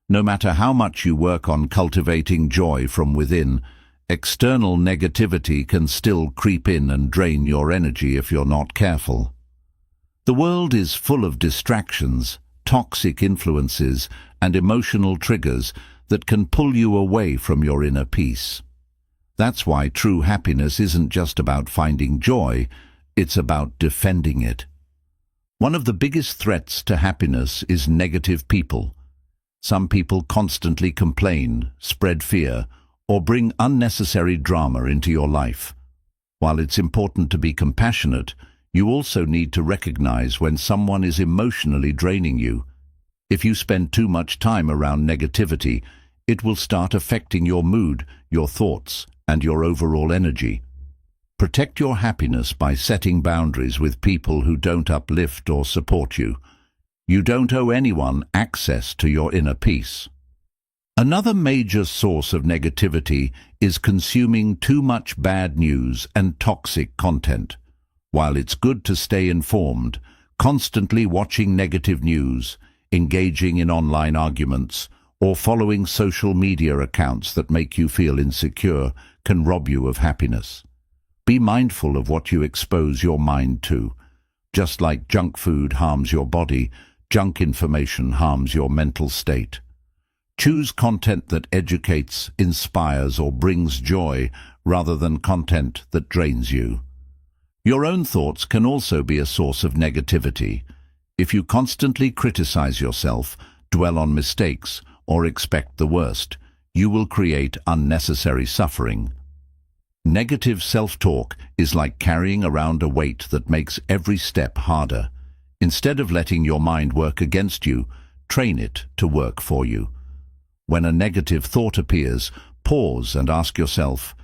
S1: No matter how much you work on cultivating joy from within, external negativity can still creep in and drain your energy if you're not careful. The world is full of distractions, toxic influences, and emotional triggers that can pull you away from your inner peace. That's why true happiness isn't just about finding joy, it's about defending it. One of the biggest threats to happiness is negative people. Some people constantly complain, spread fear, or bring unnecessary drama into your life. While it's important to be compassionate, you also need to recognize when someone is emotionally draining you. If you spend too much time around negativity, it will start affecting your mood, your thoughts, and your overall energy. Protect your happiness by setting boundaries with people who don't uplift or support you. You don't owe anyone access to your inner peace. Another major source of negativity is consuming too much bad news and toxic content. While it's good to stay informed, constantly watching negative news, engaging in online arguments, or following social media accounts that make you feel insecure can rob you of happiness. Be mindful of what you expose your mind to. Just like junk food harms your body, junk information harms your mental state. Choose content that educates, inspires, or brings joy rather than content that drains you. Your own thoughts can also be a source of negativity. If you constantly criticize yourself, dwell on mistakes, or expect the worst, you will create unnecessary suffering. Negative self-talk is like carrying around a weight that makes every step harder. Instead of letting your mind work against you, train it to work for you. When a negative thought appears, pause and ask yourself,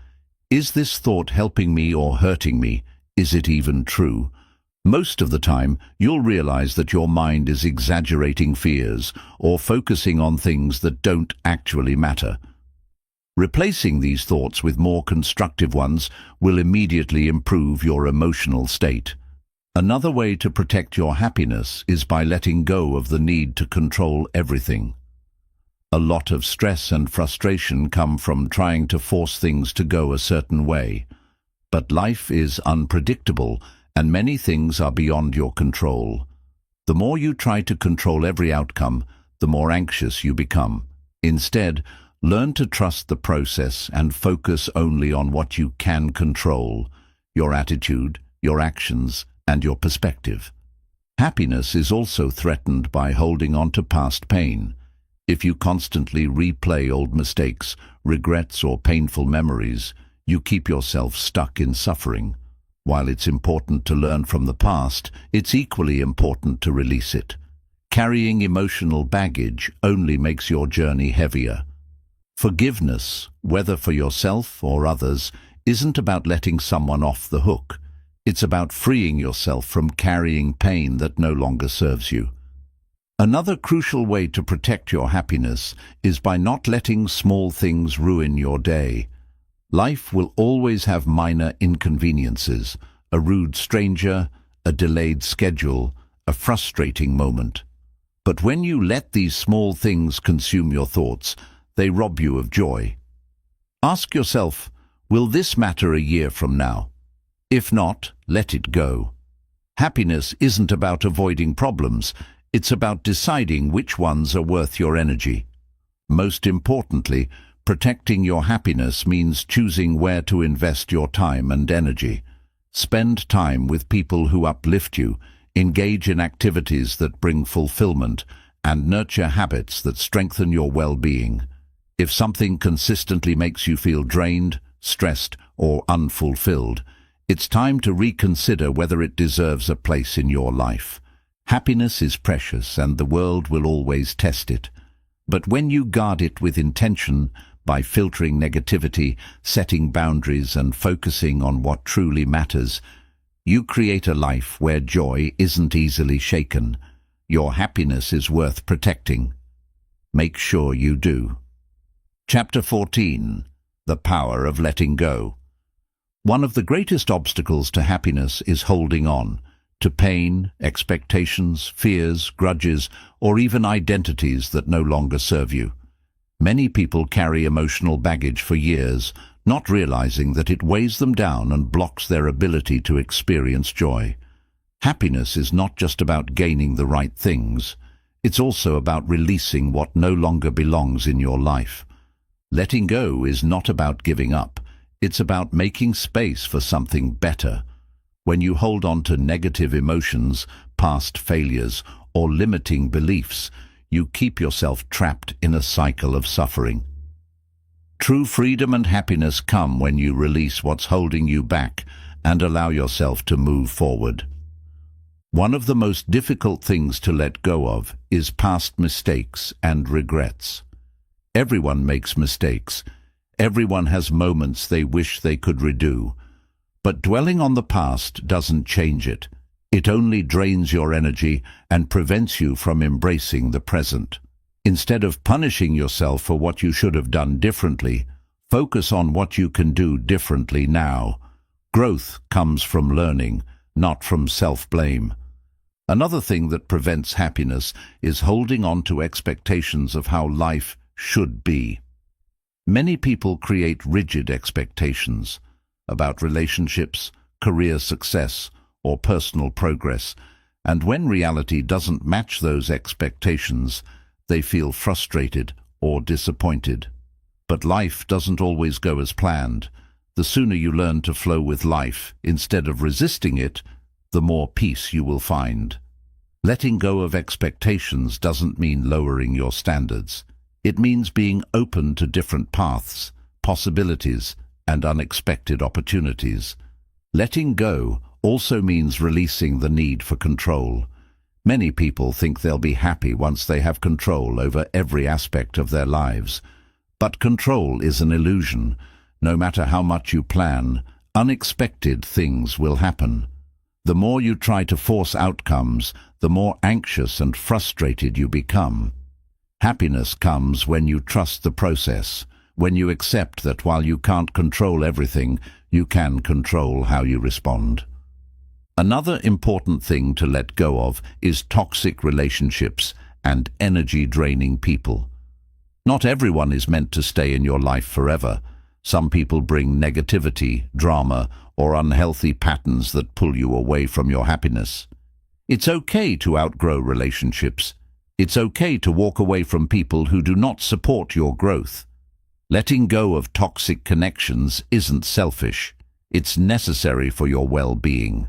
S1: is this thought helping me or hurting me? Is it even true? Most of the time, you'll realize that your mind is exaggerating fears or focusing on things that don't actually matter. Replacing these thoughts with more constructive ones will immediately improve your emotional state. Another way to protect your happiness is by letting go of the need to control everything. A lot of stress and frustration come from trying to force things to go a certain way. But life is unpredictable, and many things are beyond your control. The more you try to control every outcome, the more anxious you become. Instead, learn to trust the process and focus only on what you can control: your attitude, your actions, and your perspective. Happiness is also threatened by holding on to past pain. If you constantly replay old mistakes, regrets, or painful memories, you keep yourself stuck in suffering. While it's important to learn from the past, it's equally important to release it. Carrying emotional baggage only makes your journey heavier. Forgiveness, whether for yourself or others, isn't about letting someone off the hook. It's about freeing yourself from carrying pain that no longer serves you. Another crucial way to protect your happiness is by not letting small things ruin your day. Life will always have minor inconveniences: a rude stranger, a delayed schedule, a frustrating moment. But when you let these small things consume your thoughts, they rob you of joy. Ask yourself, will this matter a year from now? If not, let it go. Happiness isn't about avoiding problems, it's about deciding which ones are worth your energy. Most importantly, protecting your happiness means choosing where to invest your time and energy. Spend time with people who uplift you, engage in activities that bring fulfillment, and nurture habits that strengthen your well-being. If something consistently makes you feel drained, stressed, or unfulfilled, it's time to reconsider whether it deserves a place in your life. Happiness is precious, and the world will always test it. But when you guard it with intention, by filtering negativity, setting boundaries, and focusing on what truly matters, you create a life where joy isn't easily shaken. Your happiness is worth protecting. Make sure you do. Chapter 14. The Power of Letting Go. One of the greatest obstacles to happiness is holding on to pain, expectations, fears, grudges, or even identities that no longer serve you. Many people carry emotional baggage for years, not realizing that it weighs them down and blocks their ability to experience joy. Happiness is not just about gaining the right things. It's also about releasing what no longer belongs in your life. Letting go is not about giving up. It's about making space for something better. When you hold on to negative emotions, past failures, or limiting beliefs, you keep yourself trapped in a cycle of suffering. True freedom and happiness come when you release what's holding you back and allow yourself to move forward. One of the most difficult things to let go of is past mistakes and regrets. Everyone makes mistakes. Everyone has moments they wish they could redo. But dwelling on the past doesn't change it. It only drains your energy and prevents you from embracing the present. Instead of punishing yourself for what you should have done differently, focus on what you can do differently now. Growth comes from learning, not from self-blame. Another thing that prevents happiness is holding on to expectations of how life should be. Many people create rigid expectations about relationships, career success, or personal progress, and when reality doesn't match those expectations, they feel frustrated or disappointed. But life doesn't always go as planned. The sooner you learn to flow with life instead of resisting it, the more peace you will find. Letting go of expectations doesn't mean lowering your standards. It means being open to different paths, possibilities, and unexpected opportunities. Letting go also means releasing the need for control. Many people think they'll be happy once they have control over every aspect of their lives. But control is an illusion. No matter how much you plan, unexpected things will happen. The more you try to force outcomes, the more anxious and frustrated you become. Happiness comes when you trust the process, when you accept that while you can't control everything, you can control how you respond. Another important thing to let go of is toxic relationships and energy-draining people. Not everyone is meant to stay in your life forever. Some people bring negativity, drama, or unhealthy patterns that pull you away from your happiness. It's okay to outgrow relationships. It's okay to walk away from people who do not support your growth. Letting go of toxic connections isn't selfish. It's necessary for your well-being.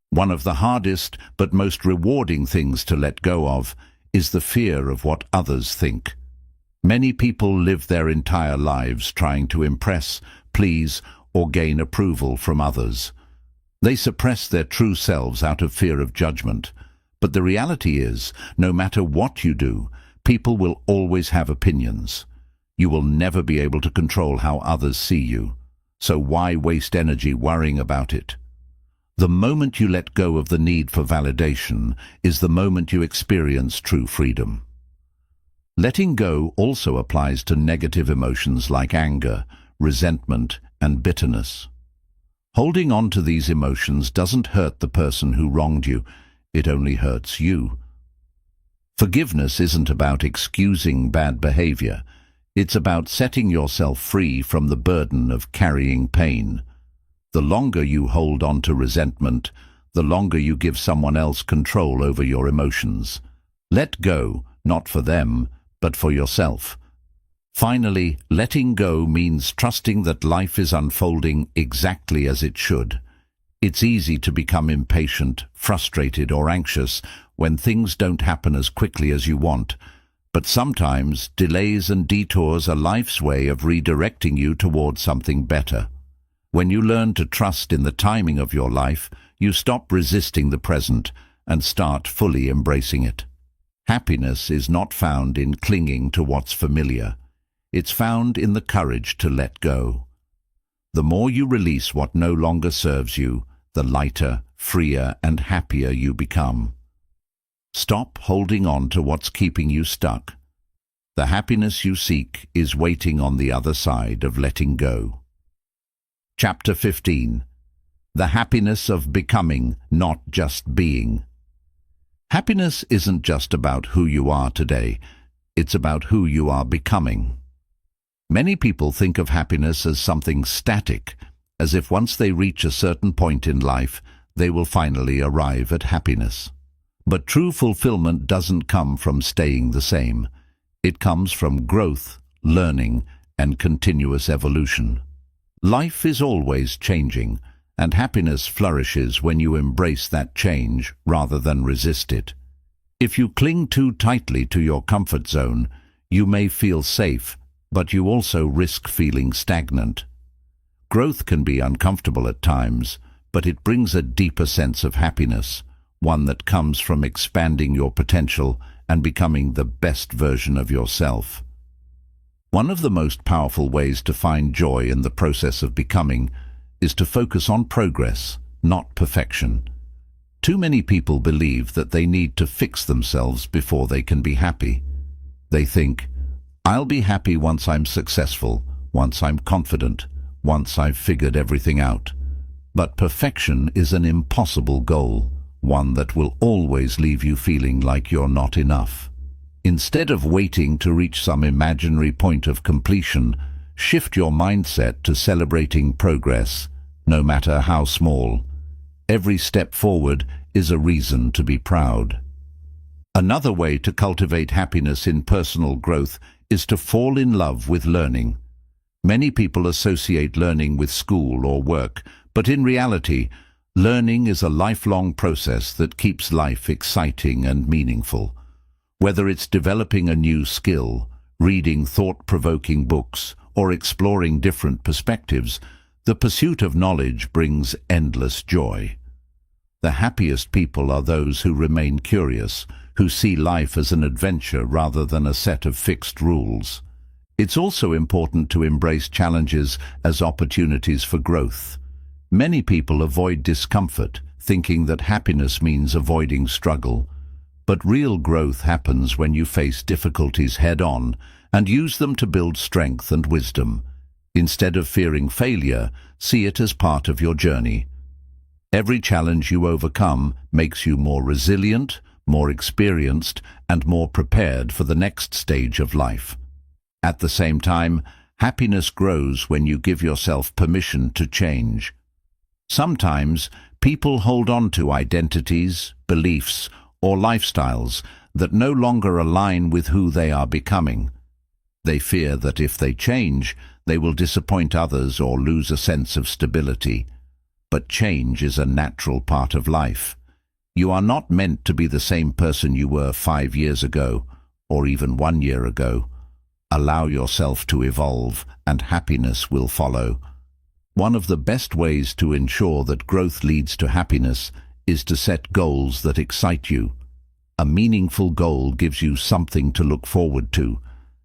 S1: One of the hardest but most rewarding things to let go of is the fear of what others think. Many people live their entire lives trying to impress, please, or gain approval from others. They suppress their true selves out of fear of judgment. But the reality is, no matter what you do, people will always have opinions. You will never be able to control how others see you. So why waste energy worrying about it? The moment you let go of the need for validation is the moment you experience true freedom. Letting go also applies to negative emotions like anger, resentment, and bitterness. Holding on to these emotions doesn't hurt the person who wronged you, it only hurts you. Forgiveness isn't about excusing bad behavior. It's about setting yourself free from the burden of carrying pain. The longer you hold on to resentment, the longer you give someone else control over your emotions. Let go, not for them, but for yourself. Finally, letting go means trusting that life is unfolding exactly as it should. It's easy to become impatient, frustrated, or anxious when things don't happen as quickly as you want. But sometimes, delays and detours are life's way of redirecting you towards something better. When you learn to trust in the timing of your life, you stop resisting the present and start fully embracing it. Happiness is not found in clinging to what's familiar. It's found in the courage to let go. The more you release what no longer serves you, the lighter, freer, and happier you become. Stop holding on to what's keeping you stuck. The happiness you seek is waiting on the other side of letting go. Chapter 15. The happiness of becoming, not just being. Happiness isn't just about who you are today, it's about who you are becoming. Many people think of happiness as something static, as if once they reach a certain point in life, they will finally arrive at happiness. But true fulfillment doesn't come from staying the same. It comes from growth, learning, and continuous evolution. Life is always changing, and happiness flourishes when you embrace that change rather than resist it. If you cling too tightly to your comfort zone, you may feel safe, but you also risk feeling stagnant. Growth can be uncomfortable at times, but it brings a deeper sense of happiness, one that comes from expanding your potential and becoming the best version of yourself. One of the most powerful ways to find joy in the process of becoming is to focus on progress, not perfection. Too many people believe that they need to fix themselves before they can be happy. They think, "I'll be happy once I'm successful, once I'm confident, once I've figured everything out." But perfection is an impossible goal, one that will always leave you feeling like you're not enough. Instead of waiting to reach some imaginary point of completion, shift your mindset to celebrating progress, no matter how small. Every step forward is a reason to be proud. Another way to cultivate happiness in personal growth is to fall in love with learning. Many people associate learning with school or work, but in reality, learning is a lifelong process that keeps life exciting and meaningful. Whether it's developing a new skill, reading thought-provoking books, or exploring different perspectives, the pursuit of knowledge brings endless joy. The happiest people are those who remain curious, who see life as an adventure rather than a set of fixed rules. It's also important to embrace challenges as opportunities for growth. Many people avoid discomfort, thinking that happiness means avoiding struggle. But real growth happens when you face difficulties head-on and use them to build strength and wisdom. Instead of fearing failure, see it as part of your journey. Every challenge you overcome makes you more resilient, more experienced, and more prepared for the next stage of life. At the same time, happiness grows when you give yourself permission to change. Sometimes, people hold on to identities, beliefs, or lifestyles that no longer align with who they are becoming. They fear that if they change, they will disappoint others or lose a sense of stability. But change is a natural part of life. You are not meant to be the same person you were 5 years ago, or even 1 year ago. Allow yourself to evolve, and happiness will follow. One of the best ways to ensure that growth leads to happiness is to set goals that excite you. A meaningful goal gives you something to look forward to,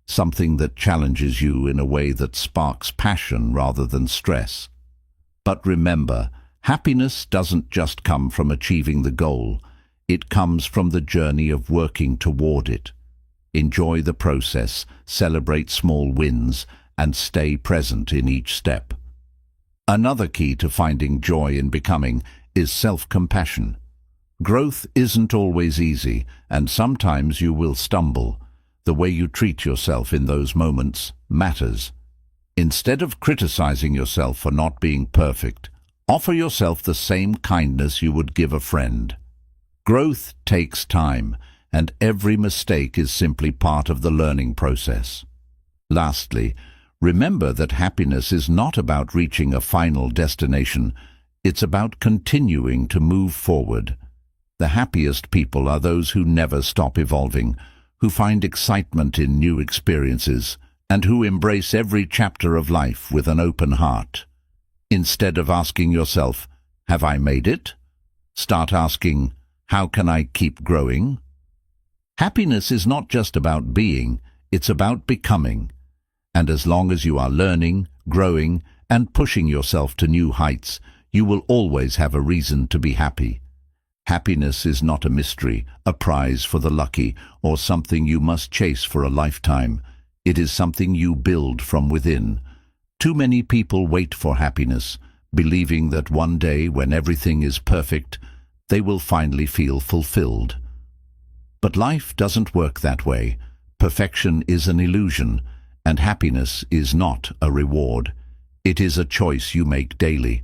S1: something that challenges you in a way that sparks passion rather than stress. But remember, happiness doesn't just come from achieving the goal. It comes from the journey of working toward it. Enjoy the process, celebrate small wins, and stay present in each step. Another key to finding joy in becoming is self-compassion. Growth isn't always easy, and sometimes you will stumble. The way you treat yourself in those moments matters. Instead of criticizing yourself for not being perfect, offer yourself the same kindness you would give a friend. Growth takes time, and every mistake is simply part of the learning process. Lastly, remember that happiness is not about reaching a final destination. It's about continuing to move forward. The happiest people are those who never stop evolving, who find excitement in new experiences, and who embrace every chapter of life with an open heart. Instead of asking yourself, "Have I made it?" start asking, "How can I keep growing?" Happiness is not just about being, it's about becoming. And as long as you are learning, growing, and pushing yourself to new heights, you will always have a reason to be happy. Happiness is not a mystery, a prize for the lucky, or something you must chase for a lifetime. It is something you build from within. Too many people wait for happiness, believing that one day, when everything is perfect, they will finally feel fulfilled. But life doesn't work that way. Perfection is an illusion, and happiness is not a reward. It is a choice you make daily.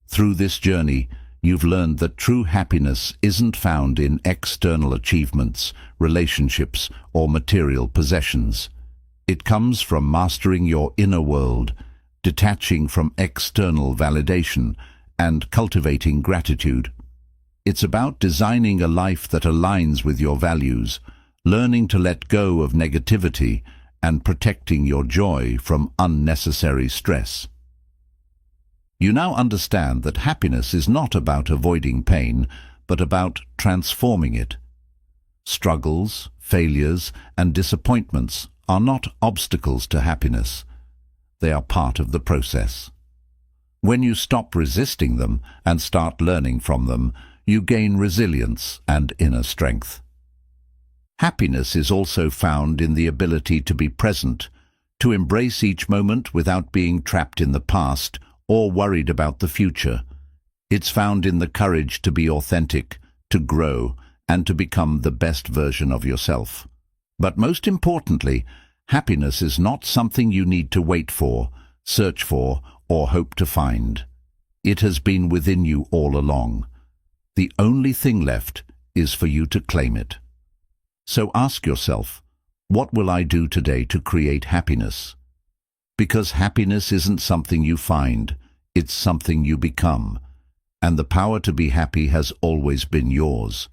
S1: Through this journey, you've learned that true happiness isn't found in external achievements, relationships, or material possessions. It comes from mastering your inner world, detaching from external validation, and cultivating gratitude. It's about designing a life that aligns with your values, learning to let go of negativity, and protecting your joy from unnecessary stress. You now understand that happiness is not about avoiding pain, but about transforming it. Struggles, failures, and disappointments are not obstacles to happiness. They are part of the process. When you stop resisting them and start learning from them, you gain resilience and inner strength. Happiness is also found in the ability to be present, to embrace each moment without being trapped in the past or worried about the future. It's found in the courage to be authentic, to grow, and to become the best version of yourself. But most importantly, happiness is not something you need to wait for, search for, or hope to find. It has been within you all along. The only thing left is for you to claim it. So ask yourself, what will I do today to create happiness? Because happiness isn't something you find, it's something you become. And the power to be happy has always been yours.